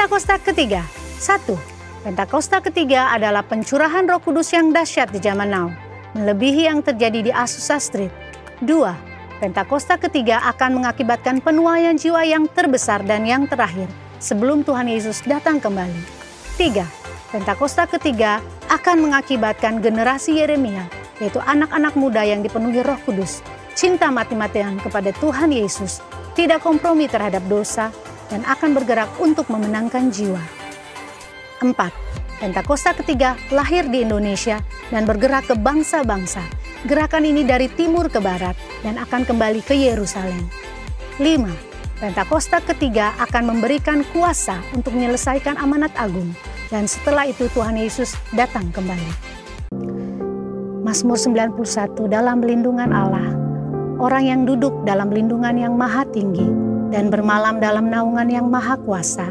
Pentakosta ketiga. 1. Pentakosta ketiga adalah pencurahan Roh Kudus yang dahsyat di zaman now, melebihi yang terjadi di Azusa Street. 2. Pentakosta ketiga akan mengakibatkan penuaian jiwa yang terbesar dan yang terakhir sebelum Tuhan Yesus datang kembali. 3. Pentakosta ketiga akan mengakibatkan generasi Yeremia, yaitu anak-anak muda yang dipenuhi Roh Kudus, cinta mati-matian kepada Tuhan Yesus, tidak kompromi terhadap dosa, dan akan bergerak untuk memenangkan jiwa. 4. Pentakosta ketiga lahir di Indonesia dan bergerak ke bangsa-bangsa. Gerakan ini dari timur ke barat dan akan kembali ke Yerusalem. 5. Pentakosta ketiga akan memberikan kuasa untuk menyelesaikan amanat agung, dan setelah itu Tuhan Yesus datang kembali. Mazmur 91, dalam lindungan Allah, orang yang duduk dalam lindungan yang maha tinggi dan bermalam dalam naungan yang maha kuasa,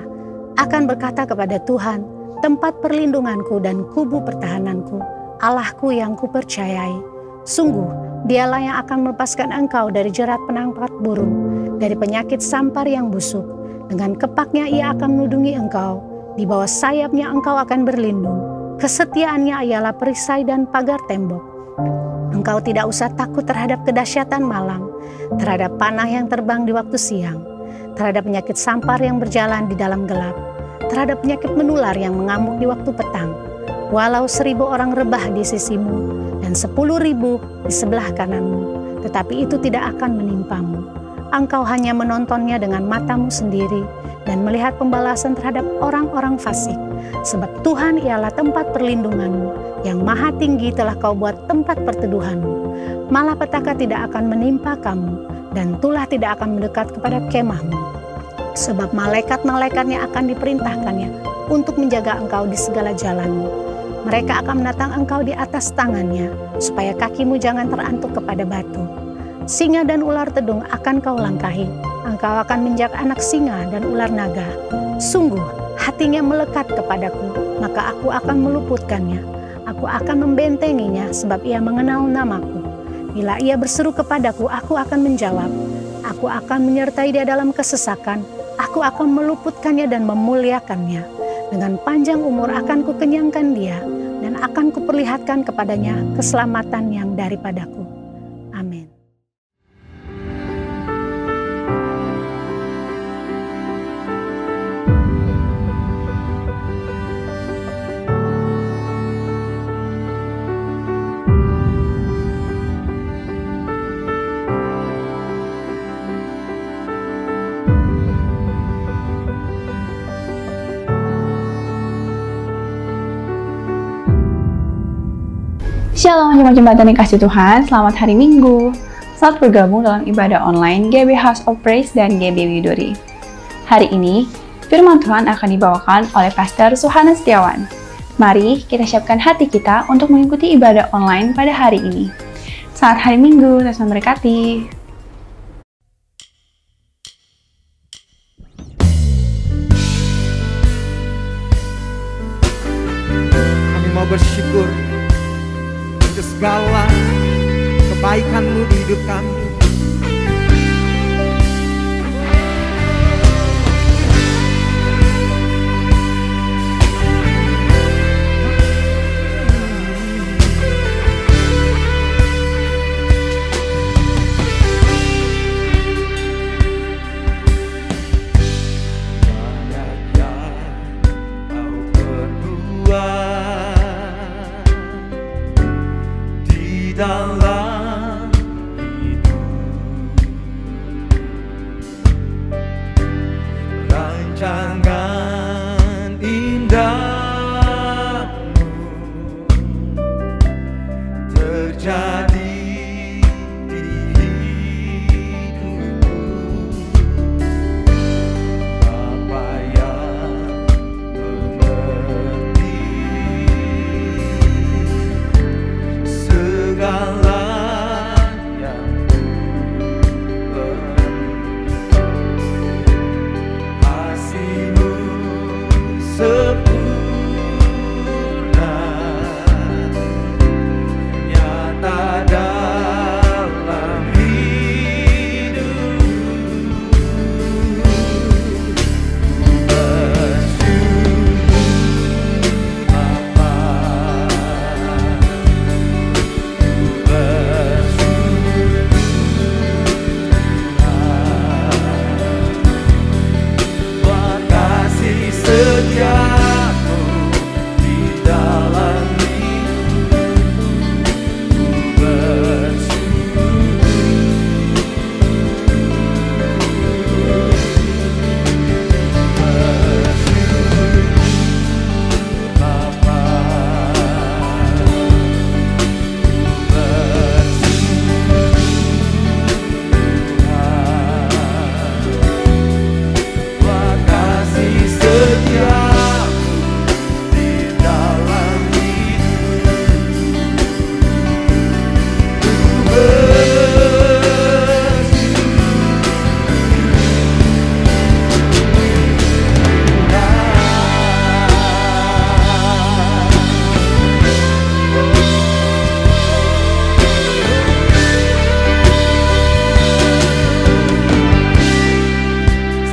akan berkata kepada Tuhan, tempat perlindunganku dan kubu pertahananku, Allahku yang kupercayai. Sungguh, dialah yang akan melepaskan engkau dari jerat penangkap burung, dari penyakit sampar yang busuk. Dengan kepaknya ia akan melindungi engkau, di bawah sayapnya engkau akan berlindung. Kesetiaannya ialah perisai dan pagar tembok. Engkau tidak usah takut terhadap kedahsyatan malam, terhadap panah yang terbang di waktu siang, terhadap penyakit sampar yang berjalan di dalam gelap, terhadap penyakit menular yang mengamuk di waktu petang. Walau 1000 orang rebah di sisimu dan 10.000 di sebelah kananmu, tetapi itu tidak akan menimpamu. Engkau hanya menontonnya dengan matamu sendiri dan melihat pembalasan terhadap orang-orang fasik. Sebab Tuhan ialah tempat perlindunganmu, yang maha tinggi telah kau buat tempat perteduhanmu. Malapetaka tidak akan menimpa kamu, dan tulah tidak akan mendekat kepada kemahmu. Sebab malaikat-malaikatnya akan diperintahkannya untuk menjaga engkau di segala jalanmu. Mereka akan menatang engkau di atas tangannya, supaya kakimu jangan terantuk kepada batu. Singa dan ular tedung akan kau langkahi. Engkau akan menjak anak singa dan ular naga. Sungguh, hatinya melekat kepadaku, maka aku akan meluputkannya. Aku akan membentenginya, sebab ia mengenal namaku. Bila ia berseru kepadaku, aku akan menjawab. Aku akan menyertai dia dalam kesesakan. Aku akan meluputkannya dan memuliakannya. Dengan panjang umur akan kukenyangkan dia, dan akan kuperlihatkan kepadanya keselamatan yang daripadaku. Amin. Shalom jemaat-jemaat yang kasih Tuhan, selamat hari Minggu. Selamat bergabung dalam ibadah online GB House of Praise dan GB Widuri. Hari ini, firman Tuhan akan dibawakan oleh Pastor Suhana Setiawan. Mari kita siapkan hati kita untuk mengikuti ibadah online pada hari ini. Selamat hari Minggu, Tuhan memberkati. Kami mau bersyukur untuk segala kebaikan-Mu di hidup kami. Dalam hidup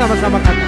sama-sama kata.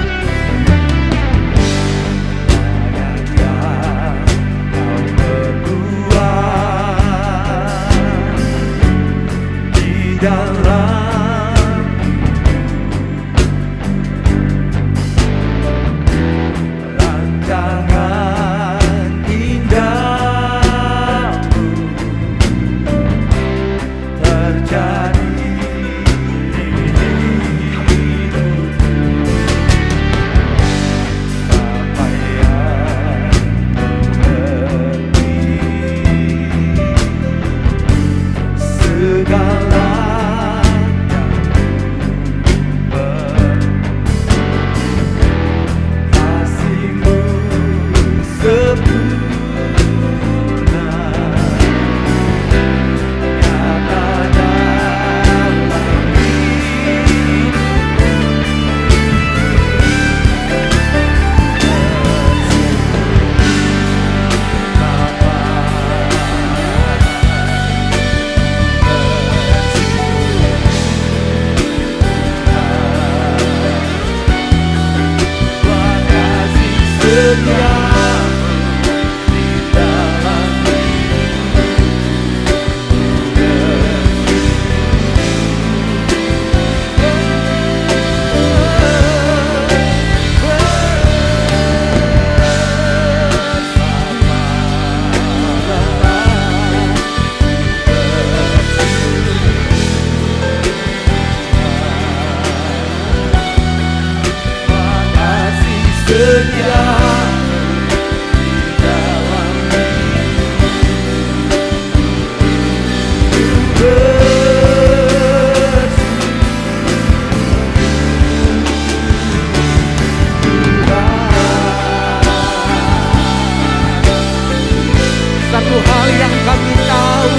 Satu hal yang kami tahu,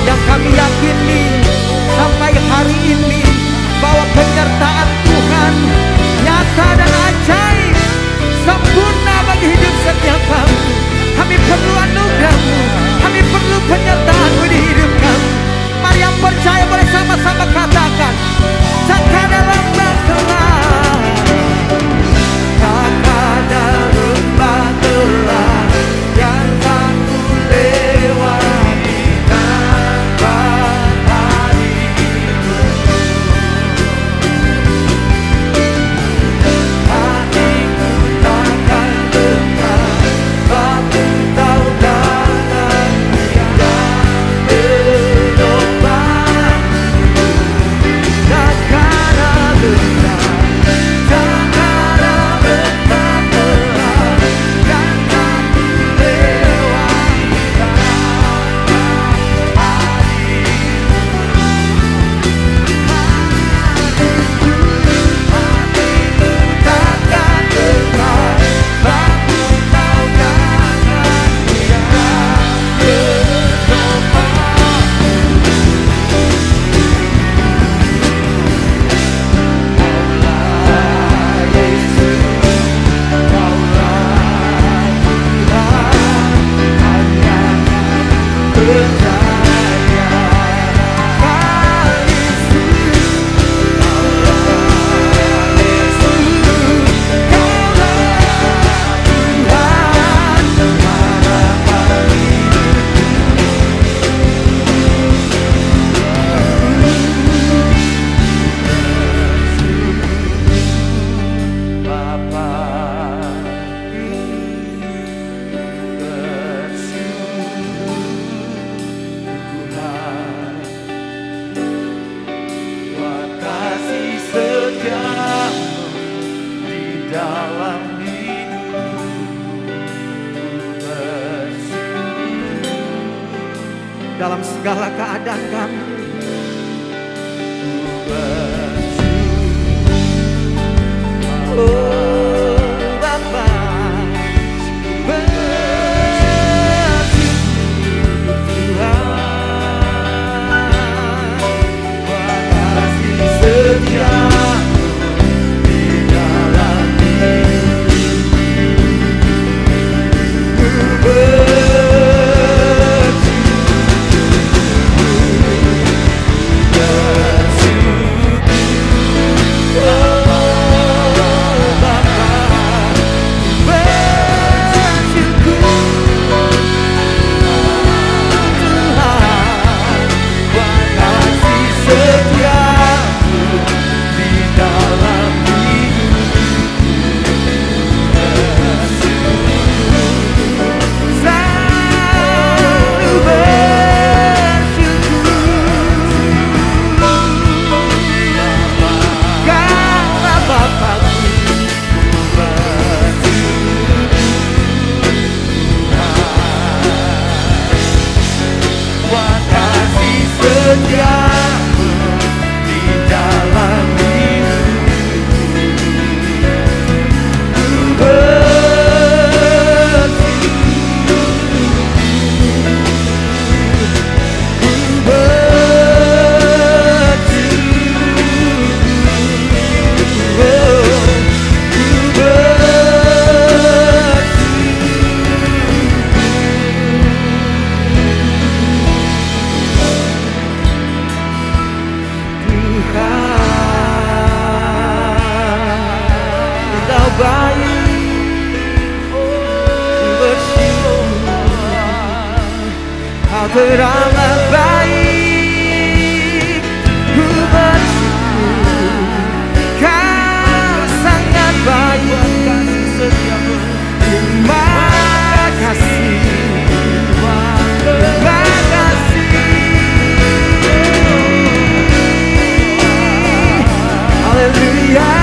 yang kami yakini sampai hari ini, bahwa penyertaan Tuhan nyata dan ajaib, sempurna bagi hidup setiap kami. Kami perlu anugerah-Mu, kami perlu penyertaan-Mu di hidup kami. Mari yang percaya boleh sama-sama katakan, Sakada lembah gelap, Sakada lembah gelap, yang tak ku lewati tanpa hadirat-Mu. Hatiku takkan tenang, sebab Ku tahu tangan-Mu yang menopang. Sakada lembah, Sakada lembah gelap, yang tak ku lewati tanpa hatiku takkan tenang, sebab Ku tahu tangan-Mu yang menopang. Kaulah Yesus, Kaulah Tuhan, hanya Ku percaya. Kaulah Yesus, Kaulah Yesus, Kaulah Tuhan, harapan Bapa, Tuhan, buat kasih setiamu di dalam hidupku, bersyukur dalam segala keadaan kami. Oh Bapa, bersyukur Tuhan, buat kasih setiamu di dalam hidupku, bersyukur setiamu di dalam setiamu di dalam hidupku teramat baik, ku bersyukur Kau sangat baik. Terima kasih, terima kasih. Haleluya,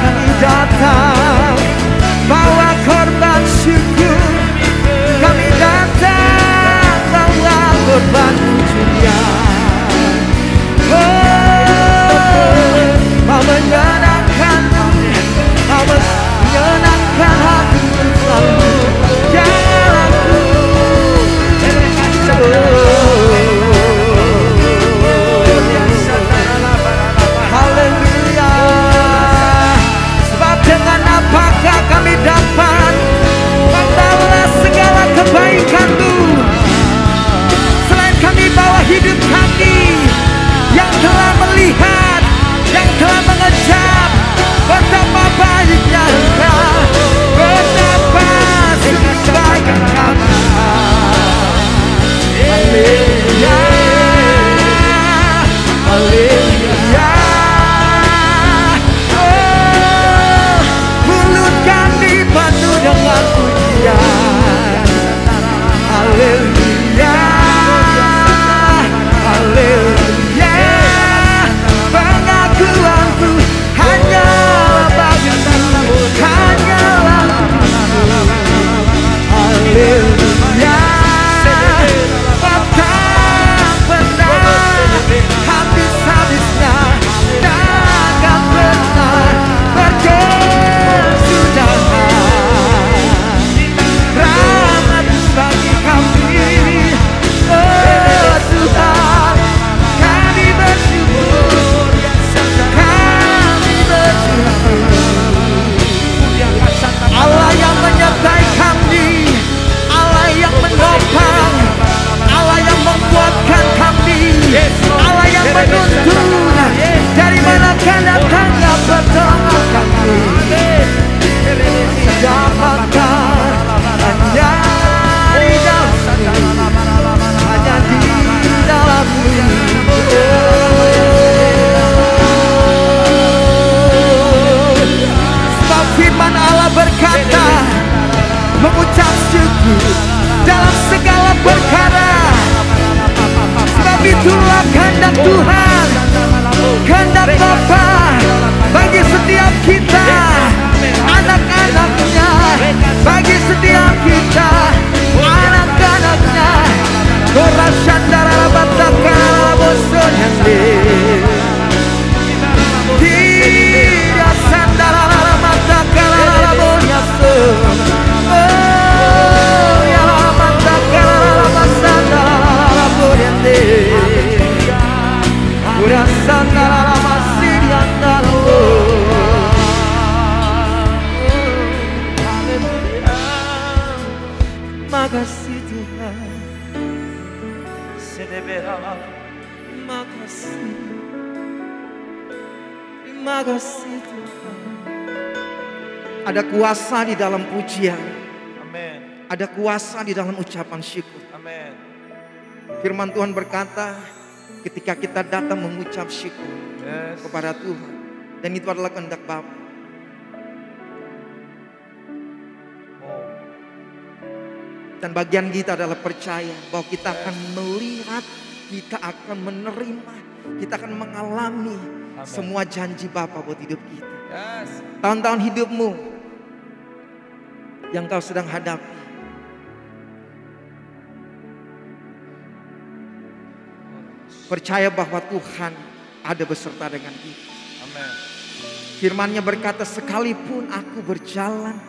kami datang bawa korban syukur, kami datang bawa korban pujian. Oh, mau menyenangkan-Mu, mau menyenangkan hati-Mu selalu. Jangan aku haleluya. Sebab dengan apakah kami dapat membalas segala kebaikan-Mu, selain kami bawa hidup kami yang telah melihat, yang telah mengecap betapa baiknya Engkau, betapa sungguh baik Engkau. Haleluya, haleluya. Oh, mulut kami penuh dengan pujian. Haleluya, haleluya. Pengakuanku hanyalah bagi-Mu, hanyalah haleluya. Takkan pernah habis-habisnya, takkan pernah berkesudahan. Rahmat-Mu bagi kami, oh Tuhan, kami bersyukur, kami bersyukur. Allah yang menyertai kami, Allah yang menopang, Allah yang membuatkan kami, Allah yang menuntun dari manakah datangnya pertolongan kami. Dapatkan hanya di dalam-Mu, hanya di dalam-Mu. Sebab firman Allah berkata, mengucap syukur dalam segala perkara. Sebab itulah kehendak Tuhan, kehendak Bapa bagi setiap kita, anak-anaknya, bagi setiap kita, anak-anaknya. Korasandara batakara bosonyande, tidak sandara batakara bonyase. Oh, ya batakara basandara bonyande, korasandara masiriandara. Makasih Tuhan, makasih, terima kasih Tuhan. Ada kuasa di dalam pujian, Amen. ada kuasa di dalam ucapan syukur. Amen. Firman Tuhan berkata, ketika kita datang mengucap syukur kepada Tuhan. Dan itu adalah kehendak Bapa. Dan bagian kita adalah percaya bahwa kita akan melihat, kita akan menerima, kita akan mengalami semua janji Bapa buat hidup kita. Tahun-tahun hidupmu yang kau sedang hadapi, percaya bahwa Tuhan ada beserta dengan kita. Firman-Nya berkata, sekalipun aku berjalan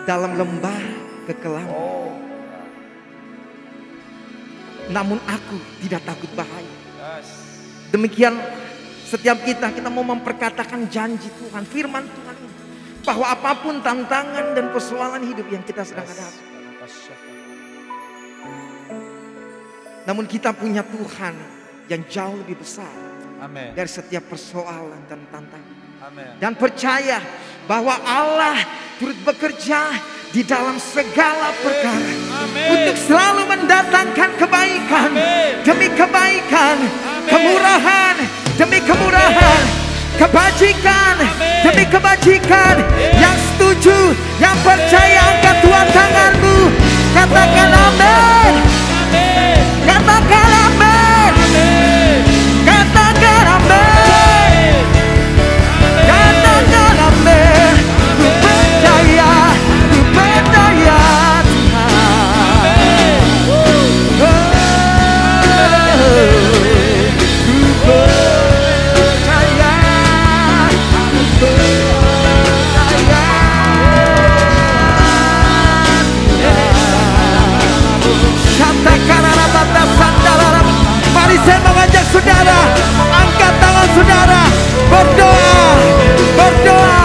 dalam lembah kekelaman, namun aku tidak takut bahaya. Demikian setiap kita mau memperkatakan janji Tuhan, firman Tuhan ini, bahwa apapun tantangan dan persoalan hidup yang kita sedang hadapi, namun kita punya Tuhan yang jauh lebih besar dari setiap persoalan dan tantangan. Dan percaya bahwa Allah turut bekerja di dalam segala perkara untuk selalu mendatangkan kebaikan demi kebaikan, kemurahan demi kemurahan, kebajikan demi kebajikan. Yang setuju, yang percaya, angkat dua tanganmu, katakan amin. Katakan amin. Katakan amin. Katakan amin. Ku percaya, ku percaya Tuhan. Ku percaya, ku percaya. Katakan arabata sandalaram. Mari saya mengajak saudara, angkat tangan saudara, berdoa, berdoa.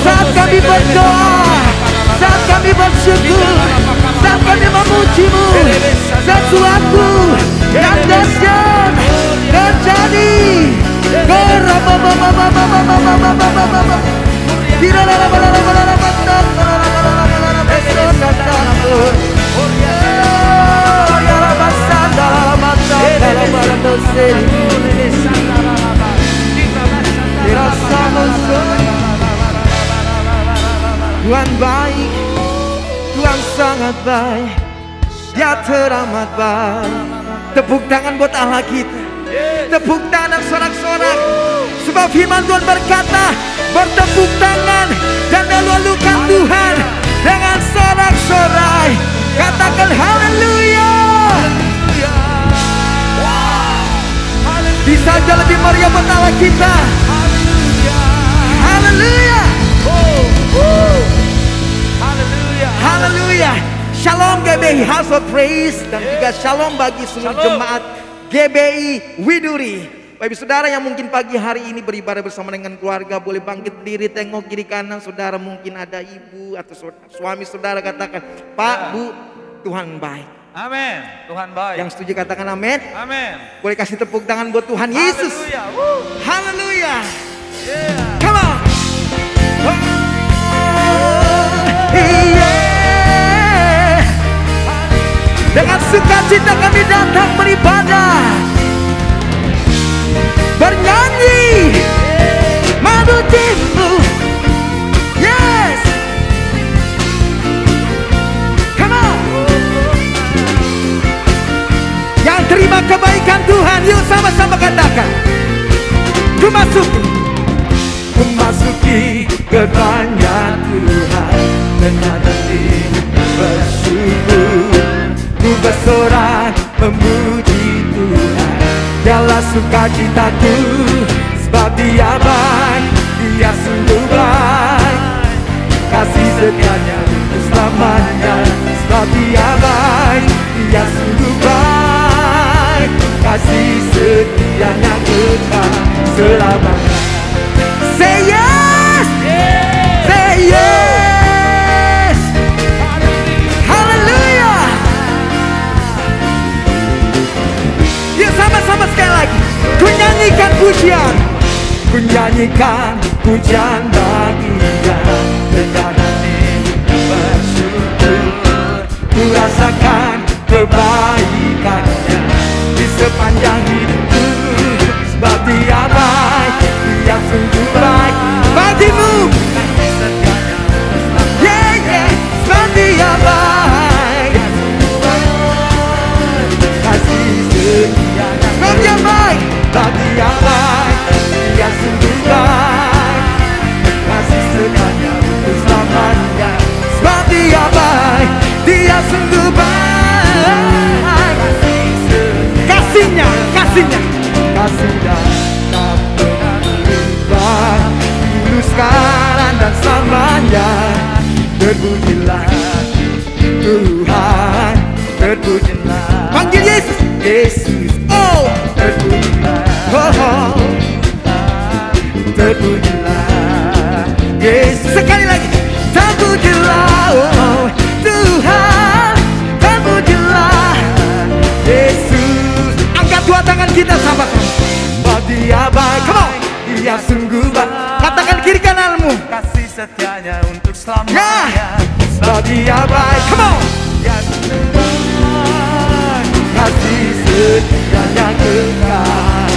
Saat kami berdoa, saat kami bersyukur, saat kami memuji-Mu, sesuatu yang dahsyat terjadi. Tuhan baik, Tuhan sangat baik, Dia teramat baik. Tepuk tangan buat Allah kita, tepuk tangan sorak-sorak. Sebab firman Tuhan berkata, bertepuk tangan dan lalu-lalukan Tuhan dengan sorak-sorai. Katakan haleluya. Bisa aja lebih meriah buat Allah kita. Haleluya. Haleluya. Shalom GBI House of Praise, dan juga shalom bagi seluruh jemaat GBI Widuri. Bapak saudara yang mungkin pagi hari ini beribadah bersama dengan keluarga, boleh bangkit berdiri, tengok kiri kanan saudara. Mungkin ada ibu atau suami saudara, katakan, Pak, Bu, Tuhan baik. Amin. Tuhan baik. Yang setuju katakan amin. Amin. Boleh kasih tepuk tangan buat Tuhan Yesus. Haleluya. Yeah. Come on. Yeah. Dengan sukacita kami datang beribadah, bernyanyi, memuji-Mu. Yes. Come on. Yang terima kebaikan Tuhan, yuk sama-sama katakan. Memasuki gerbangnya Tuhan dengan hati bersyukur, ku bersorak memuji Tuhan. Dialah sukacitaku, sebab Dia baik, Dia sungguh baik. Kasih setianya selamanya, sebab Dia baik, Dia sungguh baik. Kasih setianya kekal selamanya. Say yes, say yes. Haleluya. Yuk sama-sama sekali lagi. Ku nyanyikan pujian, ku nyanyikan pujian bagi Dia dengan hati bersyukur, Tuhan, terpujilah. Panggil Yesus, Yesus, oh, terpujilah. Oh, terpujilah. Yesus, sekali lagi, terpujilah. Oh, Tuhan, terpujilah. Yesus, angkat dua tangan kita sahabat. Bahwa Dia baik, come on, Dia sungguh baik. Katakan kiri kananmu, Kasih setianya untuk selamanya. ya, bahwa Dia baik, come on. Dia sungguh baik. Kasih setianya kekal.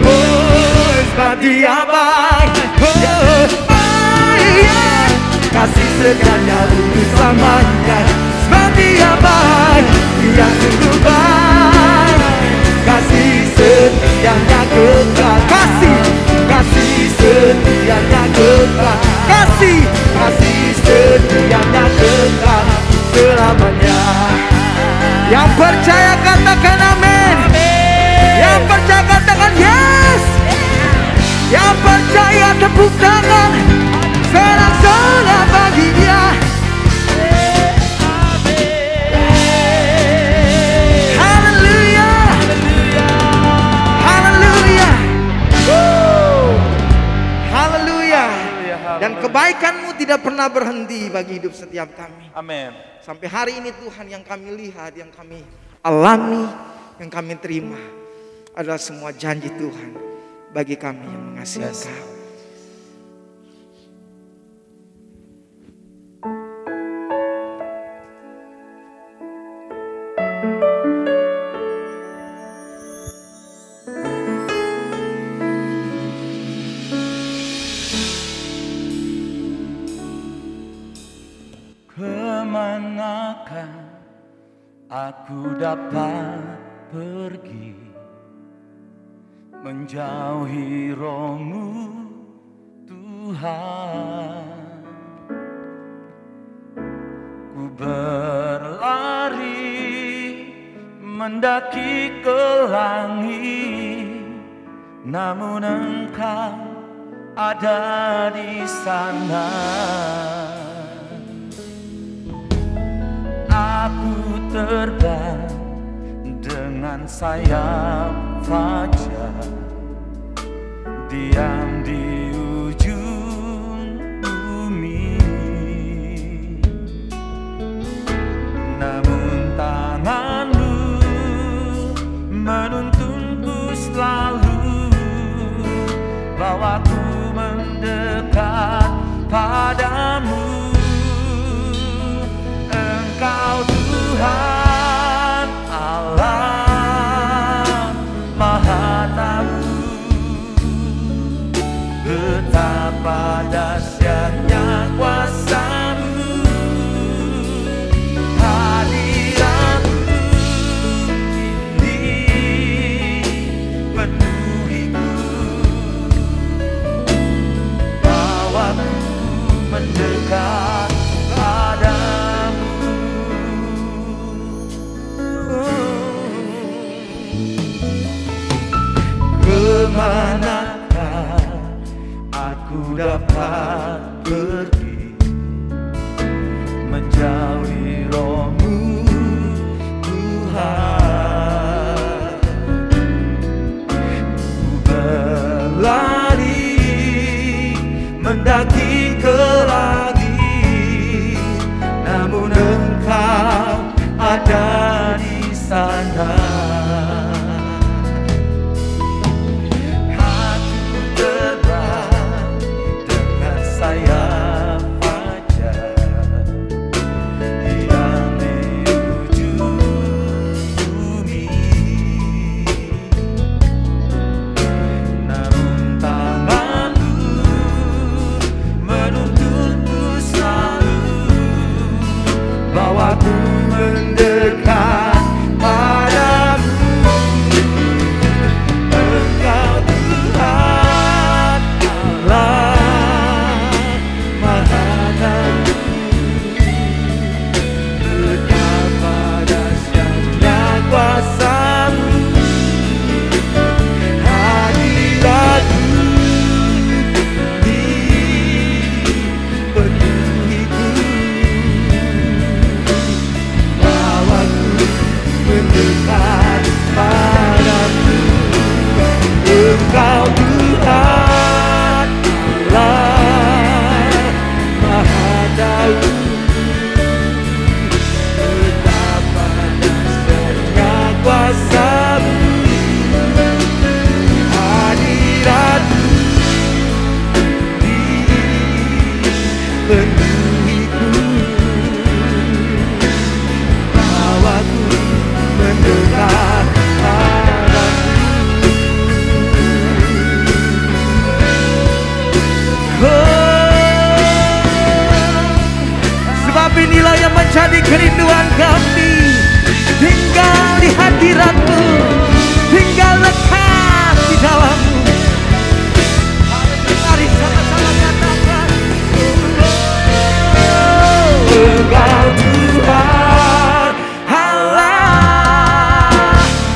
Oh, sebab Dia baik. Oh, baik. Kasih setianya untuk selamanya. Sebab Dia baik. Dia sungguh baik. Kasih setianya kekal. Kasih setianya kekal. Kasih setianya kekal selamanya. Yang percaya katakan amin. Yang percaya katakan yes. Yang percaya tepuk tangan. Sorak-sorak bagi Dia. Haleluya. Haleluya. Haleluya. Dan kebaikan-Mu tidak pernah berhenti bagi hidup setiap kami. Amin. Sampai hari ini Tuhan, yang kami lihat, yang kami alami, yang kami terima adalah semua janji Tuhan bagi kami yang mengasihi Engkau. Kemanakah aku dapat pergi menjauhi Roh-Mu Tuhan? Ku berlari mendaki ke langit, namun Engkau ada di sana. Aku terbang dengan sayap fajar, diam di ujung bumi. Namun tangan-Mu menuntunku selalu, bawaku mendekat padamu. Engkau Tuhan Allah Maha Tahu, betapa dahsyatnya kuasa-Mu. Hadirat-Mu ini penuhiku, bawaku mendekat padamu. Kemanakah aku dapat pergi menjauhi Roh-Mu Tuhan? Ku berlari mendaki ke langit, namun Engkau ada di sana. Bawaku mendekat padamu. Engkau Tuhan Allah Maha Tahu, betapa dahsyatnya kuasa-Mu. Hadirat-Mu penuhiku, kami tinggal di hadirat-Mu, tinggal lekat di dalam-Mu. Mari sama-sama katakan, Engkau Tuhan Allah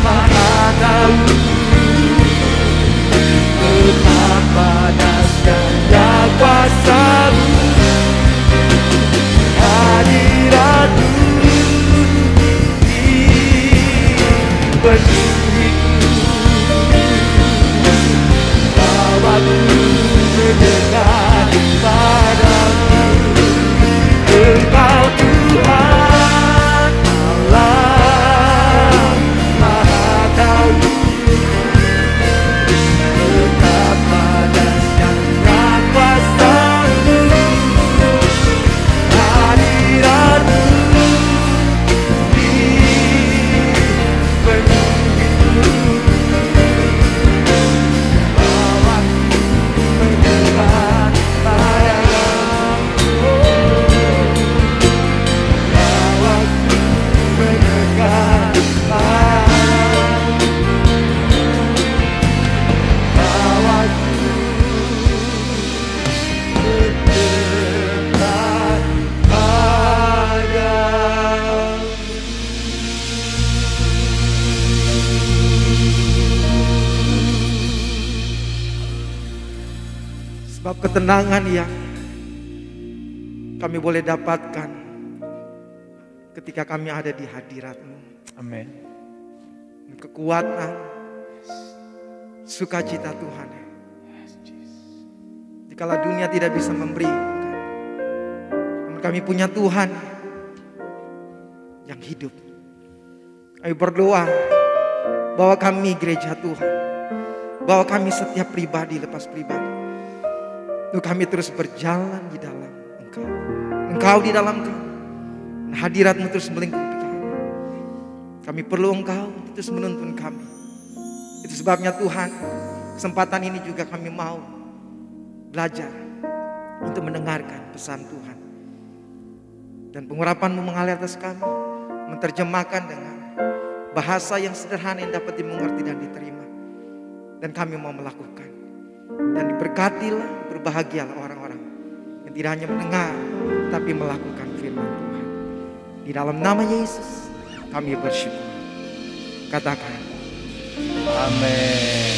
Maha Tahu, betapa dahsyatnya kuasa-Mu, hadirat-Mu penuh bawaku mendekat padamu. Engkau Tuhan Allah Maha Tahu, betapa dahsyatnya kuasa-Mu, hadirat-Mu sebab ketenangan yang kami boleh dapatkan ketika kami ada di hadirat-Mu. Amin. Kekuatan, sukacita Tuhan. Dikala dunia tidak bisa memberi, namun kami punya Tuhan yang hidup. Kami berdoa bahwa kami gereja Tuhan, bahwa kami setiap pribadi lepas pribadi, kami terus berjalan di dalam Engkau. Engkau di dalam kami. Hadirat-Mu terus melingkupi kami. Kami perlu Engkau terus menuntun kami. Itu sebabnya Tuhan, kesempatan ini juga kami mau belajar untuk mendengarkan pesan Tuhan. Dan pengurapan-Mu mengalir atas kami, menerjemahkan dengan bahasa yang sederhana yang dapat dimengerti dan diterima. Dan kami mau melakukan. Dan diberkatilah, berbahagialah orang-orang yang tidak hanya mendengar, tapi melakukan firman Tuhan. Di dalam nama Yesus kami bersyukur. Katakan Amin.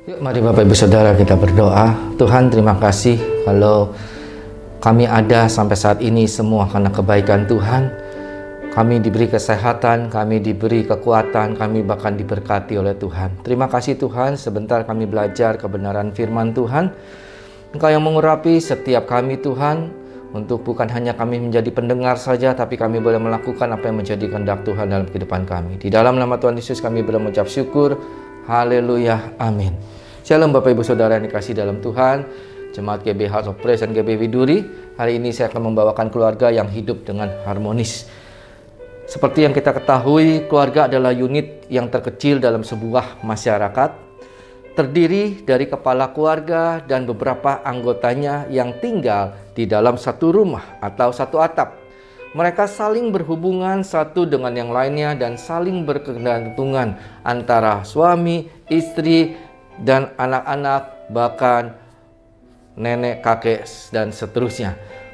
Yuk mari Bapak Ibu Saudara kita berdoa. Tuhan terima kasih kalau kami ada sampai saat ini semua karena kebaikan Tuhan. Kami diberi kesehatan, kami diberi kekuatan, kami bahkan diberkati oleh Tuhan. Terima kasih Tuhan, sebentar kami belajar kebenaran firman Tuhan. Engkau yang mengurapi setiap kami Tuhan, untuk bukan hanya kami menjadi pendengar saja, tapi kami boleh melakukan apa yang menjadi kehendak Tuhan dalam kehidupan kami. Di dalam nama Tuhan Yesus kami berucap syukur. Haleluya, amin. Shalom Bapak Ibu Saudara yang dikasihi dalam Tuhan. Jemaat GB House of Praise dan GB Widuri. Hari ini saya akan membawakan keluarga yang hidup dengan harmonis. Seperti yang kita ketahui, keluarga adalah unit yang terkecil dalam sebuah masyarakat. Terdiri dari kepala keluarga dan beberapa anggotanya yang tinggal di dalam satu rumah atau satu atap. Mereka saling berhubungan satu dengan yang lainnya dan saling berkegantungan antara suami, istri, dan anak-anak, bahkan nenek, kakek, dan seterusnya.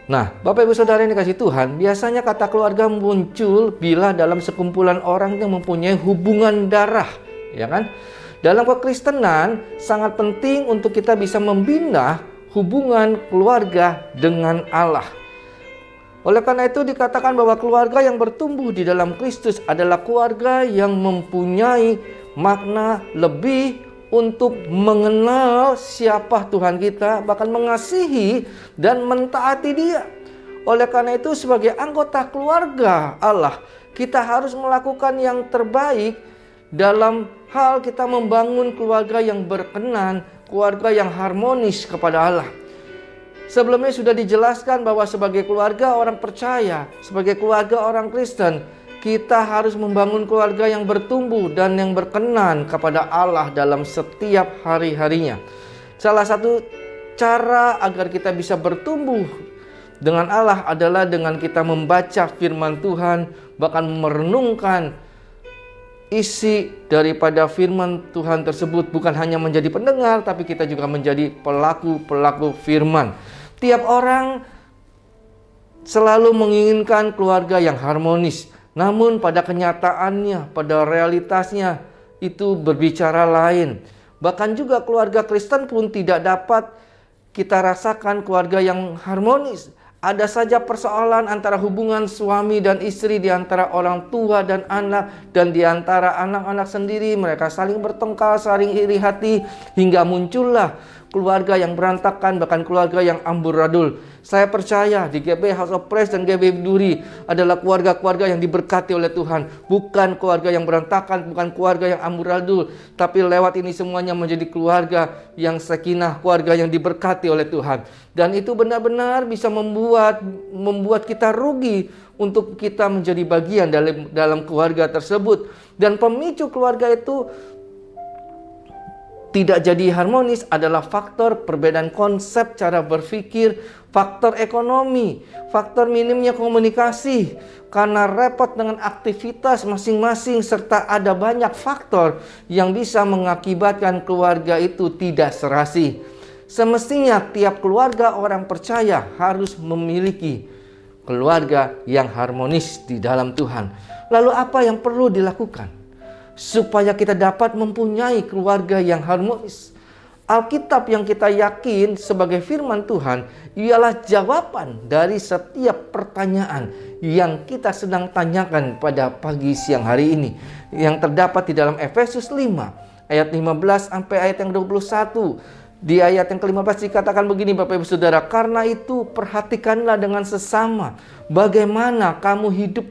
Nah, Bapak Ibu Saudara yang dikasihi Tuhan, biasanya kata keluarga muncul bila dalam sekumpulan orang yang mempunyai hubungan darah, ya kan? Dalam kekristenan sangat penting untuk kita bisa membina hubungan keluarga dengan Allah. Oleh karena itu dikatakan bahwa keluarga yang bertumbuh di dalam Kristus adalah keluarga yang mempunyai makna lebih untuk mengenal siapa Tuhan kita, bahkan mengasihi dan mentaati Dia. Oleh karena itu sebagai anggota keluarga Allah, kita harus melakukan yang terbaik dalam hal kita membangun keluarga yang berkenan, keluarga yang harmonis kepada Allah. Sebelumnya sudah dijelaskan bahwa sebagai keluarga orang percaya, sebagai keluarga orang Kristen, kita harus membangun keluarga yang bertumbuh dan yang berkenan kepada Allah dalam setiap hari-harinya. Salah satu cara agar kita bisa bertumbuh dengan Allah adalah dengan kita membaca firman Tuhan, bahkan merenungkan isi daripada firman Tuhan tersebut. Bukan hanya menjadi pendengar, tapi kita juga menjadi pelaku-pelaku firman. Tiap orang selalu menginginkan keluarga yang harmonis, namun pada kenyataannya, pada realitasnya itu berbicara lain. Bahkan juga keluarga Kristen pun tidak dapat kita rasakan keluarga yang harmonis. Ada saja persoalan antara hubungan suami dan istri, di antara orang tua dan anak, dan di antara anak-anak sendiri. Mereka saling bertengkar, saling iri hati, hingga muncullah keluarga yang berantakan, bahkan keluarga yang amburadul. Saya percaya di GB House of Praise dan GB Duri adalah keluarga-keluarga yang diberkati oleh Tuhan. Bukan keluarga yang berantakan, bukan keluarga yang amburadul, tapi lewat ini semuanya menjadi keluarga yang sakinah, keluarga yang diberkati oleh Tuhan. Dan itu benar-benar bisa membuat kita rugi untuk kita menjadi bagian dalam keluarga tersebut. Dan pemicu keluarga itu tidak jadi harmonis adalah faktor perbedaan konsep cara berpikir, faktor ekonomi, faktor minimnya komunikasi, karena repot dengan aktivitas masing-masing, serta ada banyak faktor yang bisa mengakibatkan keluarga itu tidak serasi. Semestinya tiap keluarga orang percaya harus memiliki keluarga yang harmonis di dalam Tuhan. Lalu apa yang perlu dilakukan supaya kita dapat mempunyai keluarga yang harmonis? Alkitab yang kita yakin sebagai firman Tuhan ialah jawaban dari setiap pertanyaan yang kita sedang tanyakan pada pagi siang hari ini, yang terdapat di dalam Efesus 5 ayat 15 sampai ayat yang 21. Di ayat yang ke-15 dikatakan begini, Bapak Ibu Saudara, karena itu perhatikanlah dengan sesama bagaimana kamu hidup.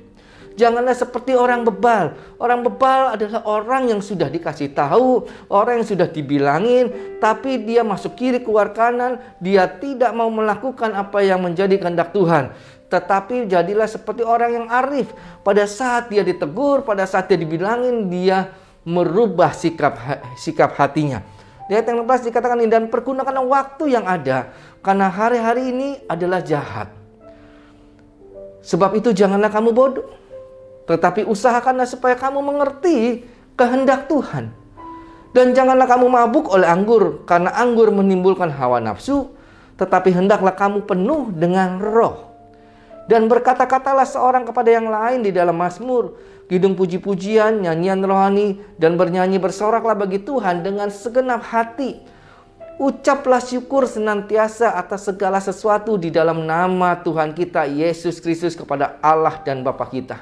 Janganlah seperti orang bebal. Orang bebal adalah orang yang sudah dikasih tahu, orang yang sudah dibilangin, tapi dia masuk kiri keluar kanan. Dia tidak mau melakukan apa yang menjadi kehendak Tuhan. Tetapi jadilah seperti orang yang arif. Pada saat dia ditegur, pada saat dia dibilangin, dia merubah sikap hatinya. Di ayat yang 16 dikatakan ini, dan pergunakan waktu yang ada, karena hari-hari ini adalah jahat. Sebab itu janganlah kamu bodoh, tetapi usahakanlah supaya kamu mengerti kehendak Tuhan. Dan janganlah kamu mabuk oleh anggur, karena anggur menimbulkan hawa nafsu, tetapi hendaklah kamu penuh dengan roh. Dan berkata-katalah seorang kepada yang lain di dalam mazmur, kidung puji-pujian, nyanyian rohani, dan bernyanyi bersoraklah bagi Tuhan dengan segenap hati. Ucaplah syukur senantiasa atas segala sesuatu di dalam nama Tuhan kita Yesus Kristus kepada Allah dan Bapa kita.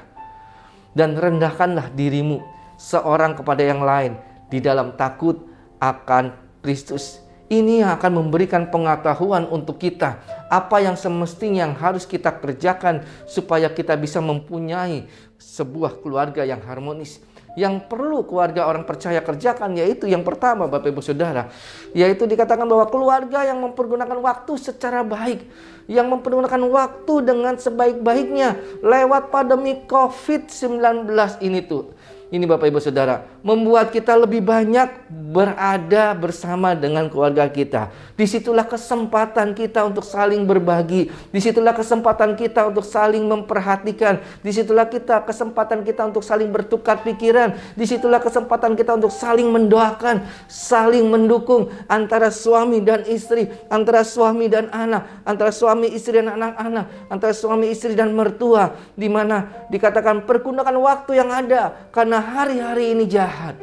Dan rendahkanlah dirimu seorang kepada yang lain di dalam takut akan Kristus. Ini yang akan memberikan pengetahuan untuk kita apa yang semestinya yang harus kita kerjakan supaya kita bisa mempunyai sebuah keluarga yang harmonis. Yang perlu keluarga orang percaya kerjakan yaitu yang pertama, Bapak Ibu Saudara, yaitu dikatakan bahwa keluarga yang mempergunakan waktu secara baik, yang mempergunakan waktu dengan sebaik-baiknya lewat pandemi COVID-19 ini tuh. Ini Bapak Ibu Saudara, membuat kita lebih banyak berada bersama dengan keluarga kita. Disitulah kesempatan kita untuk saling berbagi. Disitulah kesempatan kita untuk saling memperhatikan. Disitulah kesempatan kita untuk saling bertukar pikiran. Disitulah kesempatan kita untuk saling mendoakan, saling mendukung antara suami dan istri, antara suami dan anak, antara suami istri dan anak-anak, antara suami istri dan mertua. Di mana dikatakan pergunakan waktu yang ada, karena hari-hari ini jahat.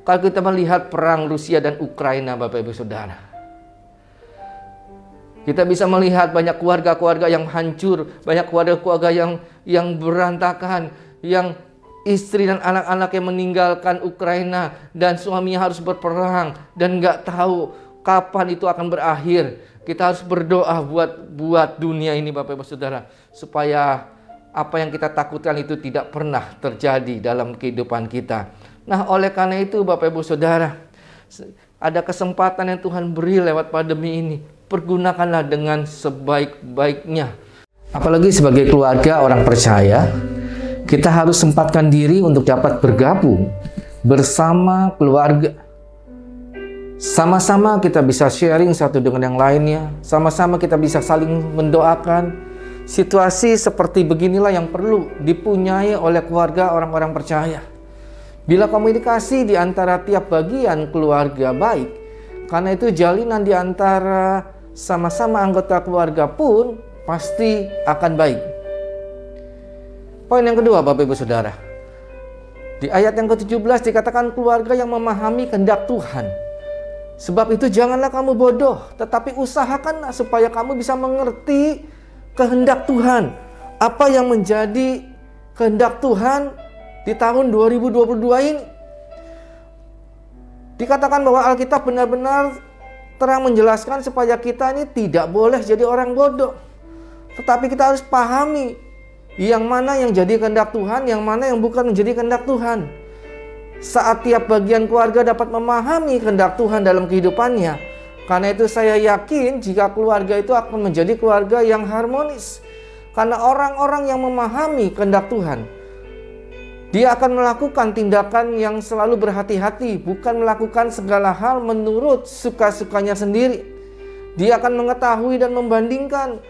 Kalau kita melihat perang Rusia dan Ukraina, Bapak Ibu Saudara, kita bisa melihat banyak keluarga-keluarga yang hancur, banyak keluarga-keluarga yang berantakan, yang istri dan anak-anak yang meninggalkan Ukraina dan suaminya harus berperang dan nggak tahu kapan itu akan berakhir. Kita harus berdoa buat dunia ini, Bapak Ibu Saudara, supaya apa yang kita takutkan itu tidak pernah terjadi dalam kehidupan kita. Nah, oleh karena itu Bapak Ibu Saudara, ada kesempatan yang Tuhan beri lewat pandemi ini. Pergunakanlah dengan sebaik-baiknya. Apalagi sebagai keluarga orang percaya, kita harus sempatkan diri untuk dapat bergabung bersama keluarga Sama-sama kita bisa sharing satu dengan yang lainnya. Sama-sama kita bisa saling mendoakan. Situasi seperti beginilah yang perlu dipunyai oleh keluarga orang-orang percaya. Bila komunikasi di antara tiap bagian keluarga baik, karena itu jalinan di antara sama-sama anggota keluarga pun pasti akan baik. Poin yang kedua, Bapak Ibu Saudara. Di ayat yang ke-17 dikatakan keluarga yang memahami kehendak Tuhan. Sebab itu janganlah kamu bodoh, tetapi usahakanlah supaya kamu bisa mengerti kehendak Tuhan. Apa yang menjadi kehendak Tuhan di tahun 2022 ini? Dikatakan bahwa Alkitab benar-benar terang menjelaskan supaya kita ini tidak boleh jadi orang bodoh. Tetapi kita harus pahami yang mana yang jadi kehendak Tuhan, yang mana yang bukan menjadi kehendak Tuhan. Saat tiap bagian keluarga dapat memahami kehendak Tuhan dalam kehidupannya, karena itu saya yakin jika keluarga itu akan menjadi keluarga yang harmonis. Karena orang-orang yang memahami kehendak Tuhan, dia akan melakukan tindakan yang selalu berhati-hati, bukan melakukan segala hal menurut suka-sukanya sendiri. Dia akan mengetahui dan membandingkan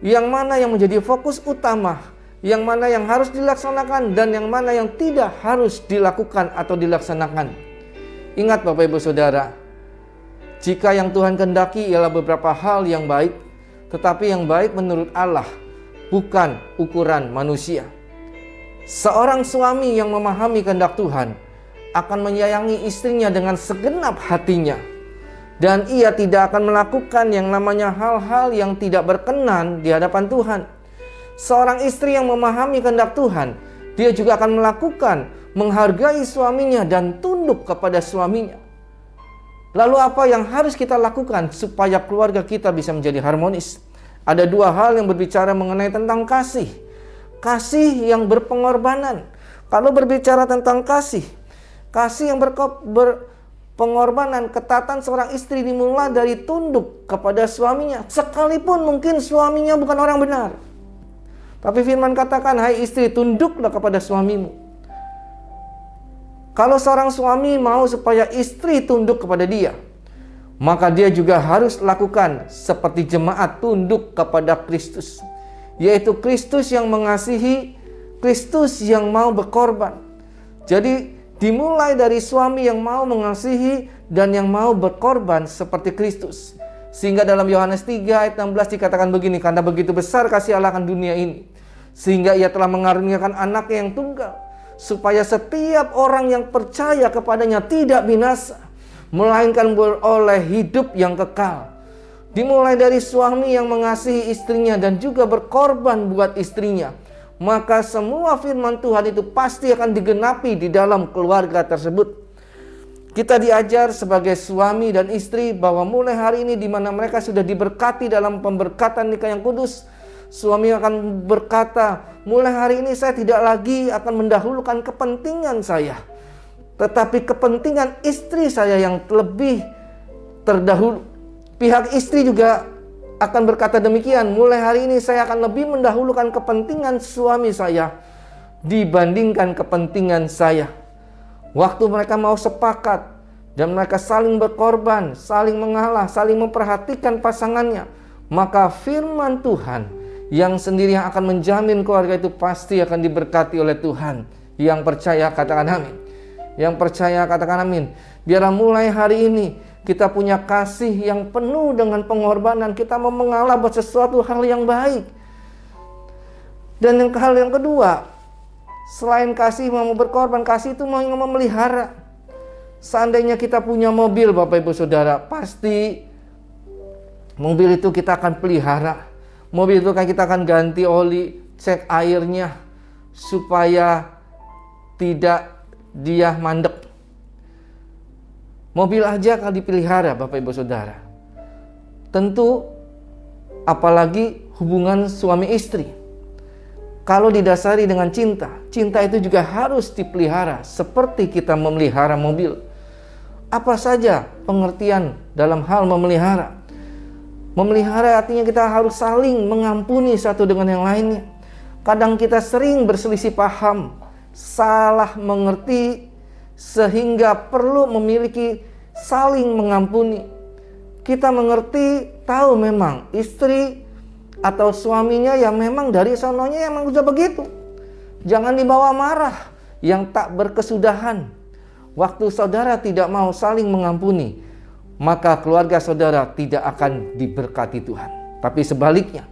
yang mana yang menjadi fokus utama, yang mana yang harus dilaksanakan, dan yang mana yang tidak harus dilakukan atau dilaksanakan. Ingat Bapak Ibu Saudara, jika yang Tuhan kehendaki ialah beberapa hal yang baik, tetapi yang baik menurut Allah, bukan ukuran manusia. Seorang suami yang memahami kehendak Tuhan akan menyayangi istrinya dengan segenap hatinya, dan ia tidak akan melakukan yang namanya hal-hal yang tidak berkenan di hadapan Tuhan. Seorang istri yang memahami kehendak Tuhan, dia juga akan melakukan, menghargai suaminya dan tunduk kepada suaminya. Lalu apa yang harus kita lakukan supaya keluarga kita bisa menjadi harmonis? Ada dua hal yang berbicara mengenai tentang kasih. Kasih yang berpengorbanan. Kalau berbicara tentang kasih yang berpengorbanan, ketatan seorang istri dimulai dari tunduk kepada suaminya, sekalipun mungkin suaminya bukan orang benar. Tapi firman katakan, hai istri, tunduklah kepada suamimu. Kalau seorang suami mau supaya istri tunduk kepada dia, maka dia juga harus lakukan seperti jemaat tunduk kepada Kristus. Yaitu Kristus yang mengasihi, Kristus yang mau berkorban. Jadi dimulai dari suami yang mau mengasihi dan yang mau berkorban seperti Kristus. Sehingga dalam Yohanes 3 ayat 16 dikatakan begini, karena begitu besar kasih Allah akan dunia ini, sehingga ia telah mengaruniakan anaknya yang tunggal, supaya setiap orang yang percaya kepadanya tidak binasa, melainkan beroleh hidup yang kekal. Dimulai dari suami yang mengasihi istrinya dan juga berkorban buat istrinya, maka semua firman Tuhan itu pasti akan digenapi di dalam keluarga tersebut. Kita diajar sebagai suami dan istri bahwa mulai hari ini di mana mereka sudah diberkati dalam pemberkatan nikah yang kudus, suami akan berkata, mulai hari ini saya tidak lagi akan mendahulukan kepentingan saya, tetapi kepentingan istri saya yang lebih terdahulu. Pihak istri juga akan berkata demikian, mulai hari ini saya akan lebih mendahulukan kepentingan suami saya dibandingkan kepentingan saya. Waktu mereka mau sepakat dan mereka saling berkorban, saling mengalah, saling memperhatikan pasangannya, maka firman Tuhan yang sendiri yang akan menjamin keluarga itu pasti akan diberkati oleh Tuhan. Yang percaya katakan amin. Yang percaya katakan amin. Biarlah mulai hari ini kita punya kasih yang penuh dengan pengorbanan. Kita mau mengalah buat sesuatu hal yang baik. Dan hal yang kedua, selain kasih mau berkorban, kasih itu mau memelihara. Seandainya kita punya mobil Bapak Ibu Saudara, pasti mobil itu kita akan pelihara. Mobil itu kan kita akan ganti oli, cek airnya supaya tidak dia mandek. Mobil aja kalau dipelihara Bapak Ibu Saudara. Tentu apalagi hubungan suami istri. Kalau didasari dengan cinta, cinta itu juga harus dipelihara seperti kita memelihara mobil. Apa saja pengertian dalam hal memelihara? Memelihara artinya kita harus saling mengampuni satu dengan yang lainnya. Kadang kita sering berselisih paham, salah mengerti, sehingga perlu memiliki saling mengampuni. Kita mengerti, tahu memang istri atau suaminya yang memang dari sononya emang udah begitu. Jangan dibawa marah yang tak berkesudahan. Waktu saudara tidak mau saling mengampuni, maka keluarga saudara tidak akan diberkati Tuhan. Tapi sebaliknya,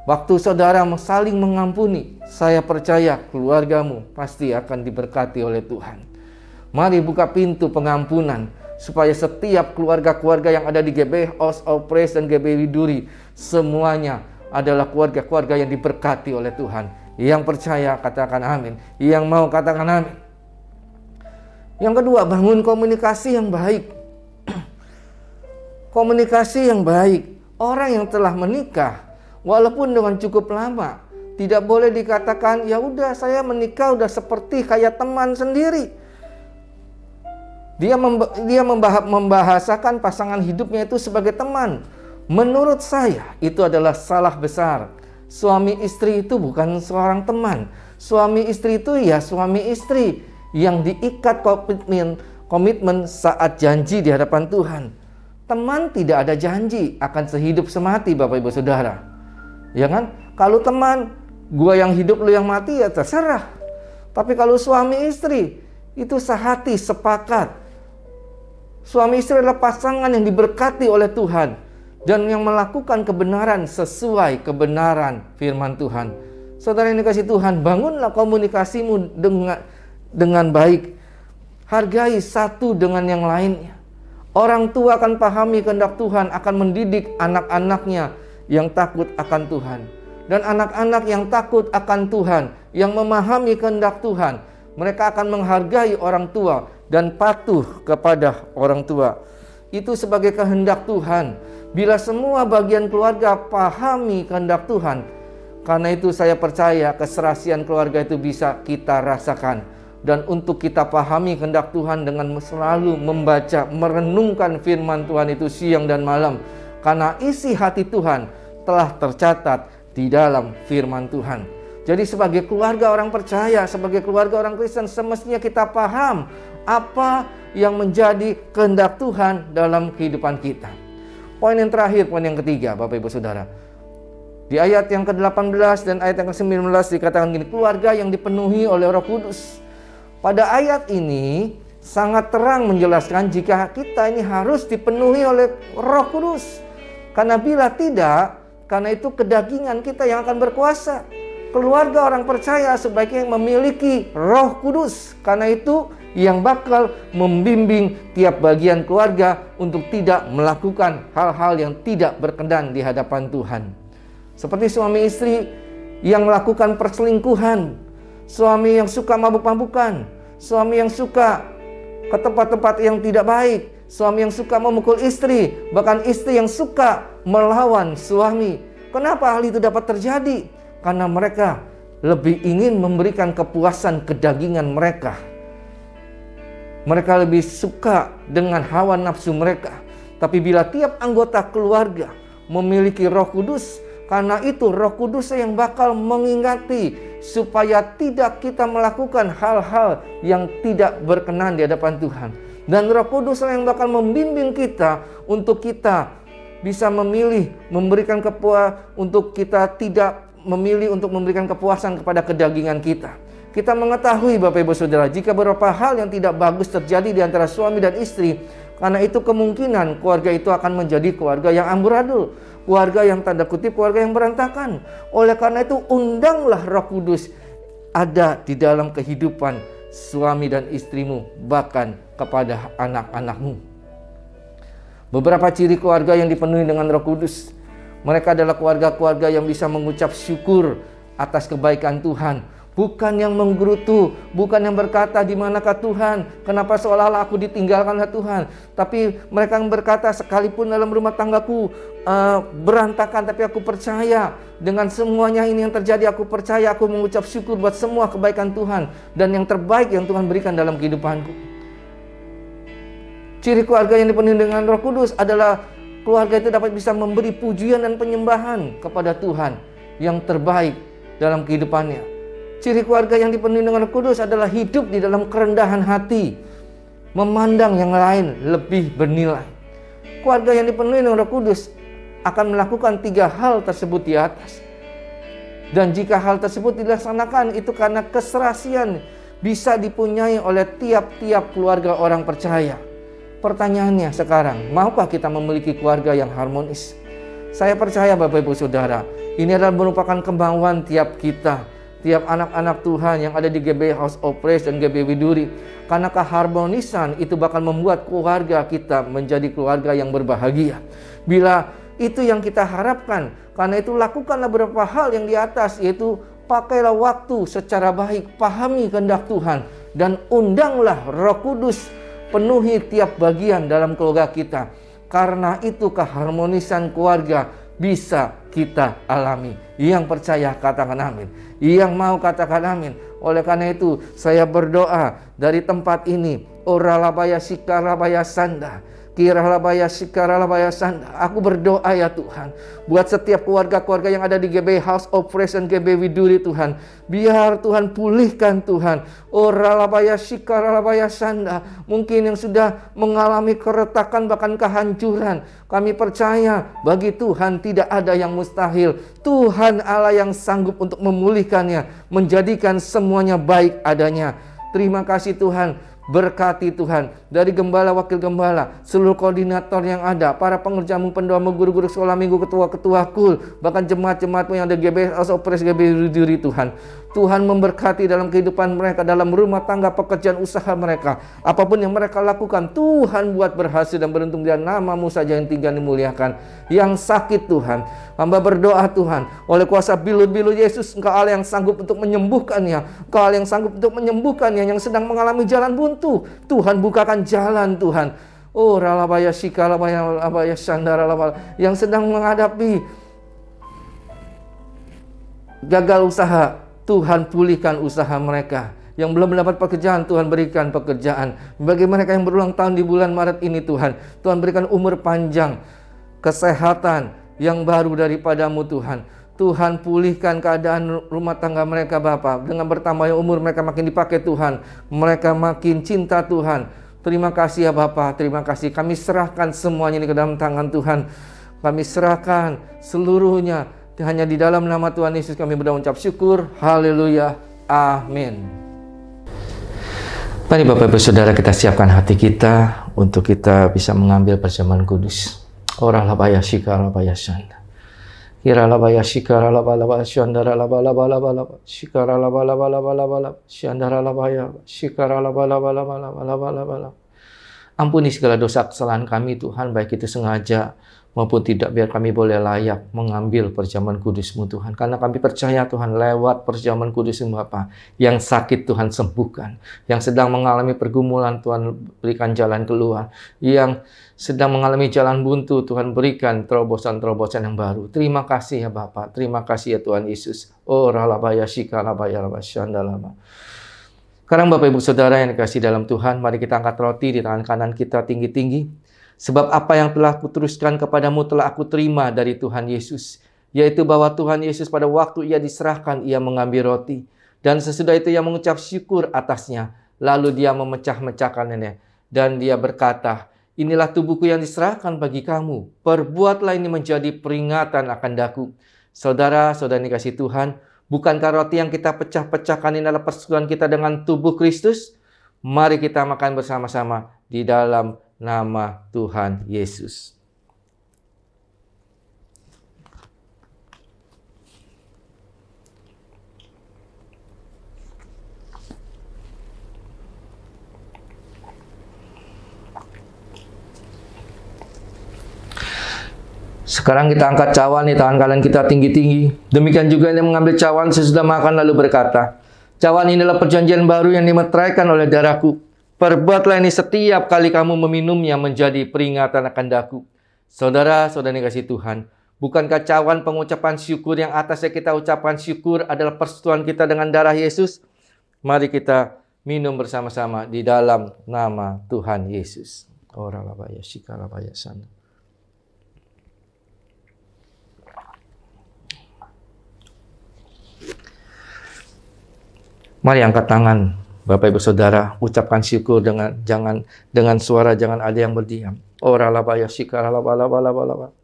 waktu saudara saling mengampuni, saya percaya keluargamu pasti akan diberkati oleh Tuhan. Mari buka pintu pengampunan, supaya setiap keluarga-keluarga yang ada di GBI House of Praise dan GBI Widuri, semuanya adalah keluarga-keluarga yang diberkati oleh Tuhan. Yang percaya katakan amin, yang mau katakan amin. Yang kedua, bangun komunikasi yang baik. Komunikasi yang baik. Orang yang telah menikah, walaupun dengan cukup lama, tidak boleh dikatakan, ya udah saya menikah udah seperti kayak teman sendiri. Dia membahasakan pasangan hidupnya itu sebagai teman. Menurut saya itu adalah salah besar. Suami istri itu bukan seorang teman. Suami istri itu ya suami istri yang diikat komitmen saat janji di hadapan Tuhan. Teman tidak ada janji akan sehidup semati, Bapak Ibu Saudara. Ya kan? Kalau teman, gua yang hidup lu yang mati ya terserah. Tapi kalau suami istri itu sehati, sepakat. Suami istri adalah pasangan yang diberkati oleh Tuhan dan yang melakukan kebenaran sesuai kebenaran firman Tuhan. Saudara yang dikasihi Tuhan, bangunlah komunikasimu dengan baik. Hargai satu dengan yang lainnya. Orang tua akan pahami kehendak Tuhan, akan mendidik anak-anaknya yang takut akan Tuhan. Dan anak-anak yang takut akan Tuhan, yang memahami kehendak Tuhan, mereka akan menghargai orang tua dan patuh kepada orang tua. Itu sebagai kehendak Tuhan. Bila semua bagian keluarga pahami kehendak Tuhan, karena itu saya percaya keserasian keluarga itu bisa kita rasakan. Dan untuk kita pahami kehendak Tuhan dengan selalu membaca, merenungkan firman Tuhan itu siang dan malam. Karena isi hati Tuhan telah tercatat di dalam firman Tuhan. Jadi sebagai keluarga orang percaya, sebagai keluarga orang Kristen, semestinya kita paham apa yang menjadi kehendak Tuhan dalam kehidupan kita. Poin yang terakhir, poin yang ketiga, Bapak Ibu Saudara. Di ayat yang ke-18 dan ayat yang ke-19 dikatakan gini, keluarga yang dipenuhi oleh Roh Kudus. Pada ayat ini sangat terang menjelaskan jika kita ini harus dipenuhi oleh Roh Kudus. Karena bila tidak, karena itu kedagingan kita yang akan berkuasa. Keluarga orang percaya sebaiknya memiliki Roh Kudus. Karena itu yang bakal membimbing tiap bagian keluarga untuk tidak melakukan hal-hal yang tidak berkenan di hadapan Tuhan. Seperti suami istri yang melakukan perselingkuhan, suami yang suka mabuk-mabukan, suami yang suka ke tempat-tempat yang tidak baik, suami yang suka memukul istri, bahkan istri yang suka melawan suami. Kenapa hal itu dapat terjadi? Karena mereka lebih ingin memberikan kepuasan kedagingan mereka. Mereka lebih suka dengan hawa nafsu mereka. Tapi bila tiap anggota keluarga memiliki Roh Kudus, karena itu Roh Kudus yang bakal mengingati supaya tidak kita melakukan hal-hal yang tidak berkenan di hadapan Tuhan. Dan Roh Kudus yang bakal membimbing kita untuk kita bisa memilih memberikan untuk kita tidak memilih untuk memberikan kepuasan kepada kedagingan kita. Kita mengetahui Bapak Ibu Saudara, jika beberapa hal yang tidak bagus terjadi di antara suami dan istri, karena itu kemungkinan keluarga itu akan menjadi keluarga yang amburadul, keluarga yang tanda kutip keluarga yang berantakan. Oleh karena itu undanglah Roh Kudus ada di dalam kehidupan suami dan istrimu, bahkan kepada anak-anakmu. Beberapa ciri keluarga yang dipenuhi dengan Roh Kudus, mereka adalah keluarga-keluarga yang bisa mengucap syukur atas kebaikan Tuhan. Bukan yang menggerutu, bukan yang berkata, di manakah Tuhan? Kenapa seolah-olah aku ditinggalkan oleh Tuhan? Tapi mereka yang berkata, sekalipun dalam rumah tanggaku berantakan, tapi aku percaya dengan semuanya ini yang terjadi, aku percaya, aku mengucap syukur buat semua kebaikan Tuhan dan yang terbaik yang Tuhan berikan dalam kehidupanku. Ciri keluarga yang dipenuhi dengan Roh Kudus adalah keluarga itu dapat bisa memberi pujian dan penyembahan kepada Tuhan yang terbaik dalam kehidupannya. Ciri keluarga yang dipenuhi dengan Roh Kudus adalah hidup di dalam kerendahan hati. memandang yang lain lebih bernilai. Keluarga yang dipenuhi dengan Roh Kudus akan melakukan 3 hal tersebut di atas. Dan jika hal tersebut dilaksanakan, itu karena keserasian bisa dipunyai oleh tiap-tiap keluarga orang percaya. Pertanyaannya sekarang, maukah kita memiliki keluarga yang harmonis? Saya percaya Bapak Ibu Saudara, ini adalah merupakan kemauan tiap kita, tiap anak-anak Tuhan yang ada di GBI House of Praise dan GBI Widuri. Karena keharmonisan itu bakal membuat keluarga kita menjadi keluarga yang berbahagia. Bila itu yang kita harapkan, karena itu lakukanlah beberapa hal yang di atas, yaitu pakailah waktu secara baik, pahami kehendak Tuhan, dan undanglah Roh Kudus penuhi tiap bagian dalam keluarga kita. Karena itu keharmonisan keluarga bisa kita alami. Yang percaya katakan amin. Yang mau katakan amin. Oleh karena itu saya berdoa dari tempat ini, oralabaya sikarabaya sanda, kiralabaya sikaralabaya sanda. Aku berdoa ya Tuhan, buat setiap keluarga-keluarga yang ada di GBI House of Praise dan GBI Widuri Tuhan. Biar Tuhan pulihkan Tuhan. Oralabaya sikaralabaya sanda. Mungkin yang sudah mengalami keretakan bahkan kehancuran. Kami percaya bagi Tuhan tidak ada yang mustahil. Tuhan Allah yang sanggup untuk memulihkannya, menjadikan semuanya baik adanya. Terima kasih Tuhan. Berkati Tuhan, dari gembala, wakil gembala, seluruh koordinator yang ada, para pengerjamu, pendoamu, guru-guru sekolah minggu, ketua-ketua kul, bahkan jemaat-jemaatmu yang ada GBI House of Praise, GBI Widuri Tuhan. Tuhan memberkati dalam kehidupan mereka, dalam rumah tangga, pekerjaan, usaha mereka. Apapun yang mereka lakukan, Tuhan buat berhasil dan beruntung. Dia namamu saja yang tinggal dimuliakan. Yang sakit Tuhan, hamba berdoa Tuhan, oleh kuasa bilut-bilut Yesus, Engkau Allah yang sanggup untuk menyembuhkannya. Engkau Allah yang sanggup untuk menyembuhkannya. Yang sedang mengalami jalan buntu, Tuhan bukakan jalan Tuhan. Oh ralabaya sikalabaya labaya sandara labaya, yang sedang menghadapi gagal usaha, Tuhan pulihkan usaha mereka. Yang belum mendapat pekerjaan, Tuhan berikan pekerjaan. Bagi mereka yang berulang tahun di bulan Maret ini Tuhan, Tuhan berikan umur panjang, kesehatan yang baru daripadamu Tuhan. Tuhan pulihkan keadaan rumah tangga mereka Bapa. Dengan bertambahnya umur mereka makin dipakai Tuhan. Mereka makin cinta Tuhan. Terima kasih ya Bapa, terima kasih. Kami serahkan semuanya ini ke dalam tangan Tuhan. Kami serahkan seluruhnya hanya di dalam nama Tuhan Yesus kami berdoa ucap syukur. Haleluya. Amin. Mari Bapak Ibu Saudara kita siapkan hati kita untuk kita bisa mengambil perjamuan kudus. Oralabaya shikarabaya shanda. Kiralabaya shikaralabaya shandara labalabala shikaralabala shandara labaya shikaralabala. Ampuni segala dosa kesalahan kami Tuhan, baik itu sengaja maupun tidak, biar kami boleh layak mengambil perjamuan kudus-Mu Tuhan. Karena kami percaya Tuhan, lewat perjamuan kudus-Mu Bapa, yang sakit Tuhan sembuhkan, yang sedang mengalami pergumulan Tuhan berikan jalan keluar, yang sedang mengalami jalan buntu Tuhan berikan terobosan-terobosan yang baru. Terima kasih ya Bapa, terima kasih ya Tuhan Yesus. Oh ralabaya shikalabaya labashandalaba. Sekarang Bapak Ibu Saudara yang dikasihi dalam Tuhan, mari kita angkat roti di tangan kanan kita tinggi-tinggi. Sebab apa yang telah kuteruskan kepadamu telah aku terima dari Tuhan Yesus, yaitu bahwa Tuhan Yesus pada waktu ia diserahkan, ia mengambil roti, dan sesudah itu ia mengucap syukur atasnya, lalu dia memecah-mecahkannya, dan dia berkata, inilah tubuhku yang diserahkan bagi kamu, perbuatlah ini menjadi peringatan akan daku. Saudara-saudara yang dikasihi Tuhan, bukankah roti yang kita pecah-pecahkan ini adalah persekutuan kita dengan tubuh Kristus? Mari kita makan bersama-sama di dalam nama Tuhan Yesus. Sekarang kita angkat cawan di tangan kanan kita tinggi-tinggi. Demikian juga yang mengambil cawan sesudah makan lalu berkata, cawan ini adalah perjanjian baru yang dimeteraikan oleh darahku. Perbuatlah ini setiap kali kamu meminumnya menjadi peringatan akan daku. Saudara-saudara yang dikasihi Tuhan, bukankah cawan pengucapan syukur yang atasnya kita ucapkan syukur adalah persekutuan kita dengan darah Yesus? Mari kita minum bersama-sama di dalam nama Tuhan Yesus. Oralabaya shikarabaya shanda. Mari angkat tangan Bapak Ibu Saudara, ucapkan syukur dengan suara, jangan ada yang berdiam.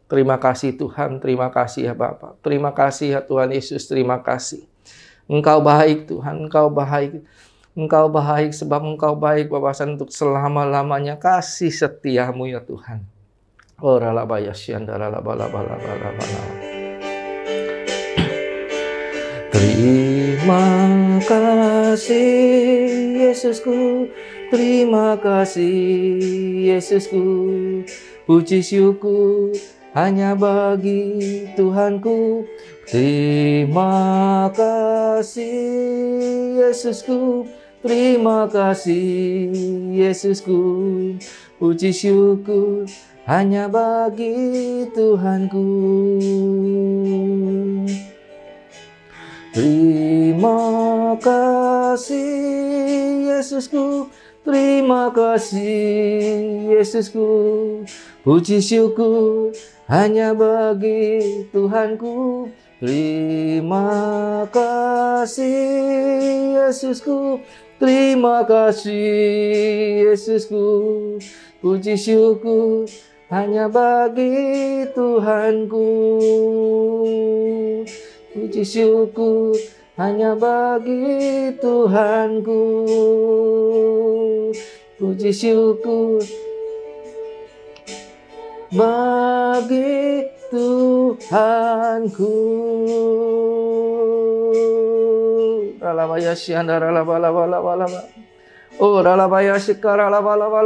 Terima kasih Tuhan, terima kasih ya Bapak. Terima kasih ya Tuhan Yesus, terima kasih. Engkau baik Tuhan, Engkau baik. Engkau baik sebab Engkau baik Bapak, untuk selama-lamanya. Kasih setiamu ya Tuhan. Terima kasih Yesusku, terima kasih Yesusku. Puji syukur hanya bagi Tuhanku. Terima kasih Yesusku, terima kasih Yesusku. Puji syukur hanya bagi Tuhanku. Terima kasih Yesusku, terima kasih Yesusku. Puji syukur hanya bagi Tuhanku. Terima kasih Yesusku, terima kasih Yesusku. Puji syukur hanya bagi Tuhanku. Puji syukur hanya bagi Tuhanku. Puji syukur bagi Tuhanku. Ralabaya syandara labalaba. Oh ralabaya syikara labalaba.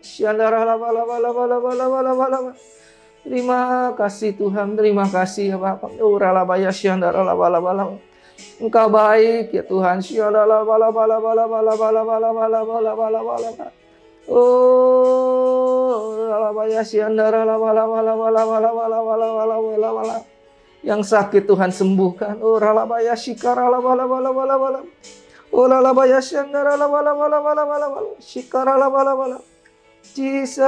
Syandara labalaba. Terima kasih Tuhan, terima kasih ya Bapak. Oh ralabaya syandara labalaba. Engkau baik ya Tuhan. Syandara labalaba. Oh, yang sakit Tuhan sembuhkan. Oh, ralabaya shikara labalaba. Oh, ralabaya syandara labalaba. Shikara labalaba. Jesus,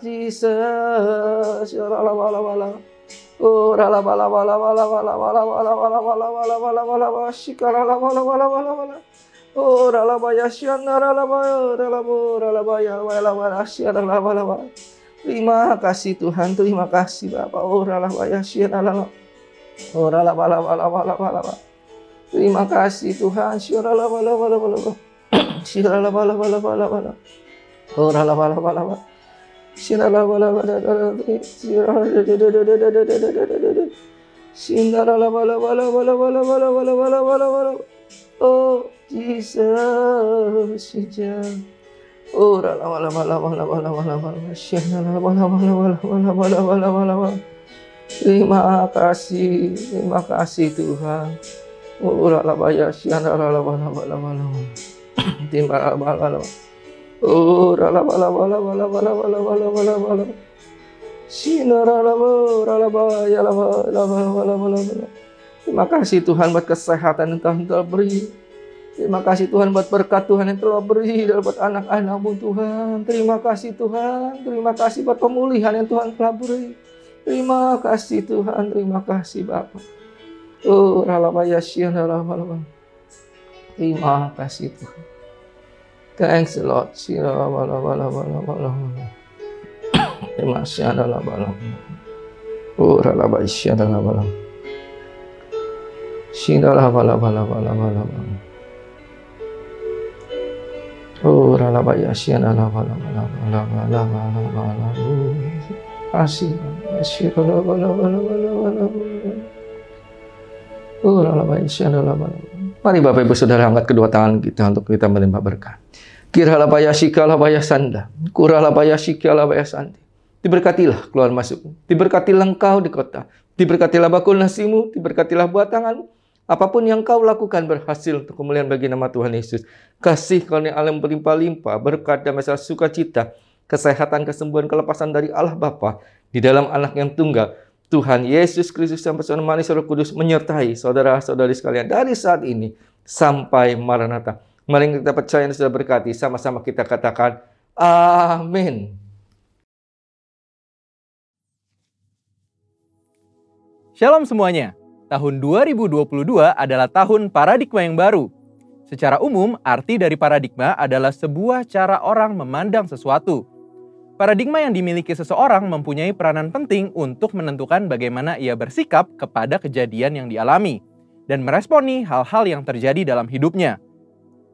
Jesus, ralabala. Oh, ralabala. Shikara labalaba. Oh, ralabaya syandara ralabaya. Terima kasih Tuhan, terima kasih Bapak. Oh, ralabaya syandara. Oh, ralabala. Terima kasih Tuhan. Syandara. Syandara. Oh, ralabala. Syandara. Oh, Jesus, Jesus. Oh, terima kasih Tuhan. Oh, ralabaya syandara labalaba. Timbala. Oh, ralabala. Syandara ralabaya labalaba. Terima kasih Tuhan buat kesehatan yang Tuhan telah beri. Terima kasih Tuhan buat berkat Tuhan yang telah beri buat anak-anak-Mu Tuhan. Terima kasih Tuhan. Terima kasih buat pemulihan yang Tuhan telah beri. Terima kasih Tuhan. Terima kasih Bapa. Oh, ralabaya syandara labalaba. Terima kasih Tuhan. Thanks Lord. Syandara labalaba. Terima kasih labalaba. Oh, ralabaya syandara labalaba. Syandara labalaba. Oh, ralabaya syandara labalaba. Kasih. Oh, ralabaya syandara labalaba. Mari Bapak Ibu Saudara angkat kedua tangan kita untuk kita menerima berkat. Kiralabaya shikalabaya sanda. Kuralabaya shikalabaya sandi. Diberkatilah keluar masuk. Diberkatilah engkau di kota. Diberkatilah bakul nasimu. Diberkatilah buah tanganmu. Apapun yang kau lakukan berhasil untuk kemuliaan bagi nama Tuhan Yesus. Kasih karunia Allah yang berlimpah-limpah, berkat dan masalah sukacita, kesehatan, kesembuhan, kelepasan dari Allah Bapa di dalam Anak yang tunggal, Tuhan Yesus Kristus yang bersama manis Roh Kudus menyertai saudara-saudari sekalian dari saat ini sampai Maranatha. Mari kita percaya dan sudah berkati, sama-sama kita katakan amin. Shalom semuanya. tahun 2022 adalah tahun paradigma yang baru. Secara umum, arti dari paradigma adalah sebuah cara orang memandang sesuatu. Paradigma yang dimiliki seseorang mempunyai peranan penting untuk menentukan bagaimana ia bersikap kepada kejadian yang dialami dan meresponi hal-hal yang terjadi dalam hidupnya.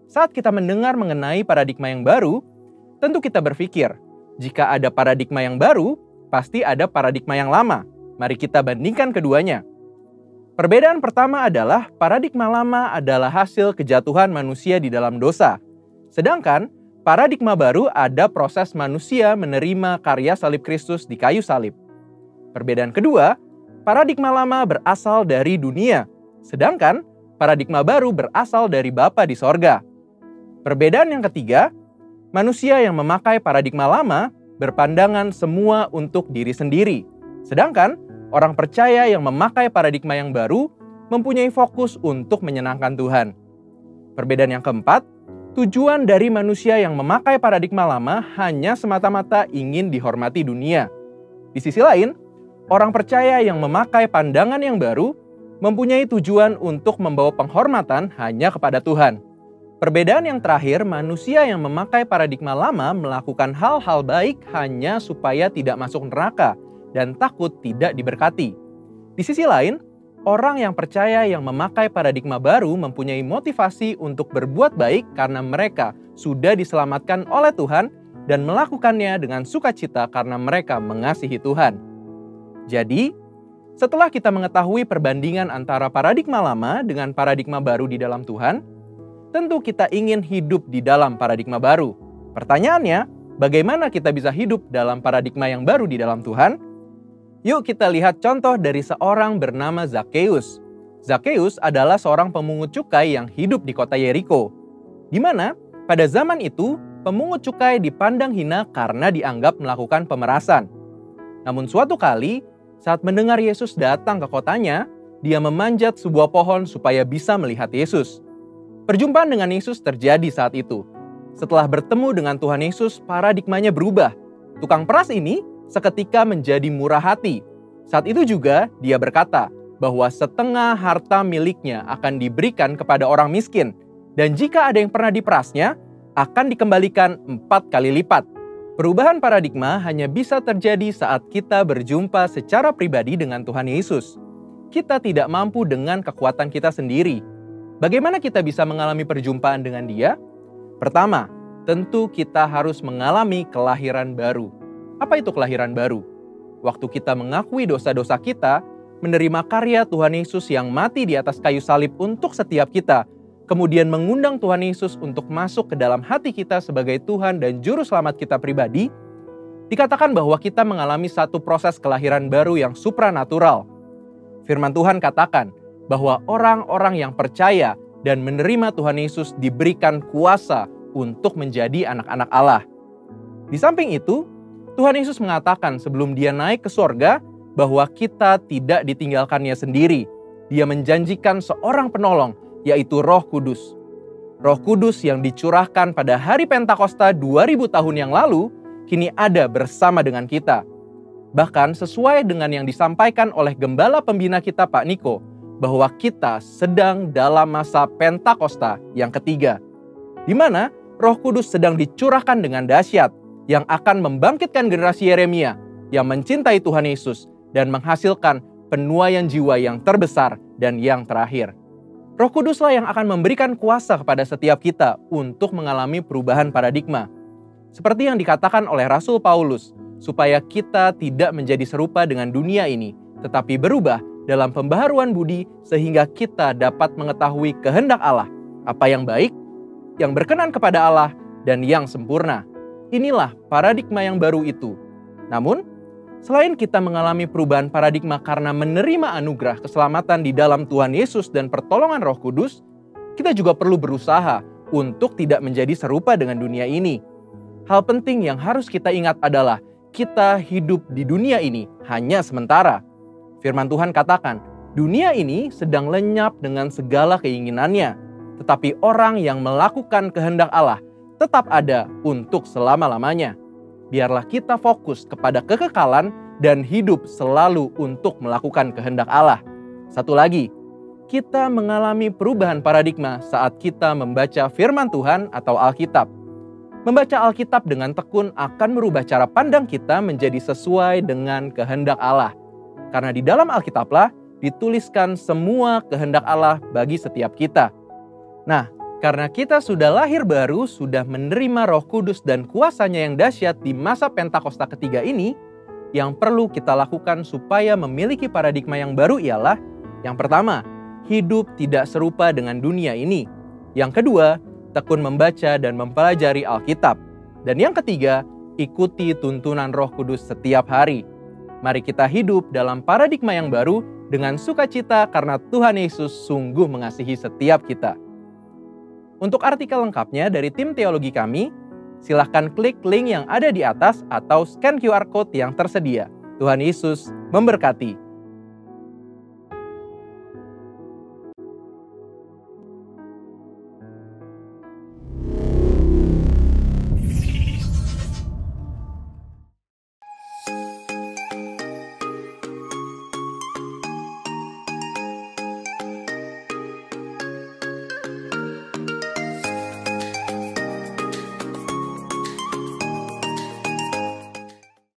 Saat kita mendengar mengenai paradigma yang baru, tentu kita berpikir, jika ada paradigma yang baru, pasti ada paradigma yang lama. Mari kita bandingkan keduanya. Perbedaan pertama adalah paradigma lama adalah hasil kejatuhan manusia di dalam dosa. Sedangkan paradigma baru ada proses manusia menerima karya salib Kristus di kayu salib. Perbedaan kedua, paradigma lama berasal dari dunia. Sedangkan paradigma baru berasal dari Bapa di sorga. Perbedaan yang ketiga, manusia yang memakai paradigma lama berpandangan semua untuk diri sendiri. Sedangkan orang percaya yang memakai paradigma yang baru mempunyai fokus untuk menyenangkan Tuhan. Perbedaan yang keempat, tujuan dari manusia yang memakai paradigma lama hanya semata-mata ingin dihormati dunia. Di sisi lain, orang percaya yang memakai pandangan yang baru mempunyai tujuan untuk membawa penghormatan hanya kepada Tuhan. Perbedaan yang terakhir, manusia yang memakai paradigma lama melakukan hal-hal baik hanya supaya tidak masuk neraka dan takut tidak diberkati. Di sisi lain, orang yang percaya yang memakai paradigma baru mempunyai motivasi untuk berbuat baik karena mereka sudah diselamatkan oleh Tuhan dan melakukannya dengan sukacita karena mereka mengasihi Tuhan. Jadi, setelah kita mengetahui perbandingan antara paradigma lama dengan paradigma baru di dalam Tuhan, tentu kita ingin hidup di dalam paradigma baru. Pertanyaannya, bagaimana kita bisa hidup dalam paradigma yang baru di dalam Tuhan? Yuk kita lihat contoh dari seorang bernama Zakheus. Zakheus adalah seorang pemungut cukai yang hidup di kota Yeriko, di mana pada zaman itu pemungut cukai dipandang hina karena dianggap melakukan pemerasan. Namun suatu kali, saat mendengar Yesus datang ke kotanya, dia memanjat sebuah pohon supaya bisa melihat Yesus. Perjumpaan dengan Yesus terjadi saat itu. Setelah bertemu dengan Tuhan Yesus, paradigmanya berubah. Tukang peras ini seketika menjadi murah hati. Saat itu juga dia berkata bahwa setengah harta miliknya akan diberikan kepada orang miskin. Dan jika ada yang pernah diperasnya, akan dikembalikan 4 kali lipat. Perubahan paradigma hanya bisa terjadi saat kita berjumpa secara pribadi dengan Tuhan Yesus. Kita tidak mampu dengan kekuatan kita sendiri. Bagaimana kita bisa mengalami perjumpaan dengan Dia? Pertama, tentu kita harus mengalami kelahiran baru. Apa itu kelahiran baru? Waktu kita mengakui dosa-dosa kita, menerima karya Tuhan Yesus yang mati di atas kayu salib untuk setiap kita, kemudian mengundang Tuhan Yesus untuk masuk ke dalam hati kita sebagai Tuhan dan Juru Selamat kita pribadi, dikatakan bahwa kita mengalami satu proses kelahiran baru yang supranatural. Firman Tuhan katakan bahwa orang-orang yang percaya dan menerima Tuhan Yesus diberikan kuasa untuk menjadi anak-anak Allah. Di samping itu, Tuhan Yesus mengatakan sebelum Dia naik ke sorga bahwa kita tidak ditinggalkannya sendiri. Dia menjanjikan seorang penolong, yaitu Roh Kudus. Roh Kudus yang dicurahkan pada hari Pentakosta 2000 tahun yang lalu, kini ada bersama dengan kita. Bahkan sesuai dengan yang disampaikan oleh Gembala Pembina kita Pak Niko, bahwa kita sedang dalam masa Pentakosta yang ketiga, di mana Roh Kudus sedang dicurahkan dengan dahsyat yang akan membangkitkan generasi Yeremia yang mencintai Tuhan Yesus dan menghasilkan penuaian jiwa yang terbesar dan yang terakhir. Roh Kuduslah yang akan memberikan kuasa kepada setiap kita untuk mengalami perubahan paradigma. Seperti yang dikatakan oleh Rasul Paulus, supaya kita tidak menjadi serupa dengan dunia ini, tetapi berubah dalam pembaharuan budi sehingga kita dapat mengetahui kehendak Allah, apa yang baik, yang berkenan kepada Allah, dan yang sempurna. Inilah paradigma yang baru itu. Namun, selain kita mengalami perubahan paradigma karena menerima anugerah keselamatan di dalam Tuhan Yesus dan pertolongan Roh Kudus, kita juga perlu berusaha untuk tidak menjadi serupa dengan dunia ini. Hal penting yang harus kita ingat adalah kita hidup di dunia ini hanya sementara. Firman Tuhan katakan, dunia ini sedang lenyap dengan segala keinginannya, tetapi orang yang melakukan kehendak Allah tetap ada untuk selama-lamanya. Biarlah kita fokus kepada kekekalan dan hidup selalu untuk melakukan kehendak Allah. Satu lagi, kita mengalami perubahan paradigma saat kita membaca firman Tuhan atau Alkitab. Membaca Alkitab dengan tekun akan merubah cara pandang kita menjadi sesuai dengan kehendak Allah. Karena di dalam Alkitablah dituliskan semua kehendak Allah bagi setiap kita. Nah, karena kita sudah lahir baru, sudah menerima Roh Kudus dan kuasanya yang dahsyat di masa Pentakosta ketiga ini, yang perlu kita lakukan supaya memiliki paradigma yang baru ialah, yang pertama, hidup tidak serupa dengan dunia ini. Yang kedua, tekun membaca dan mempelajari Alkitab. Dan yang ketiga, ikuti tuntunan Roh Kudus setiap hari. Mari kita hidup dalam paradigma yang baru dengan sukacita karena Tuhan Yesus sungguh mengasihi setiap kita. Untuk artikel lengkapnya dari tim teologi kami, silahkan klik link yang ada di atas atau scan QR Code yang tersedia. Tuhan Yesus memberkati.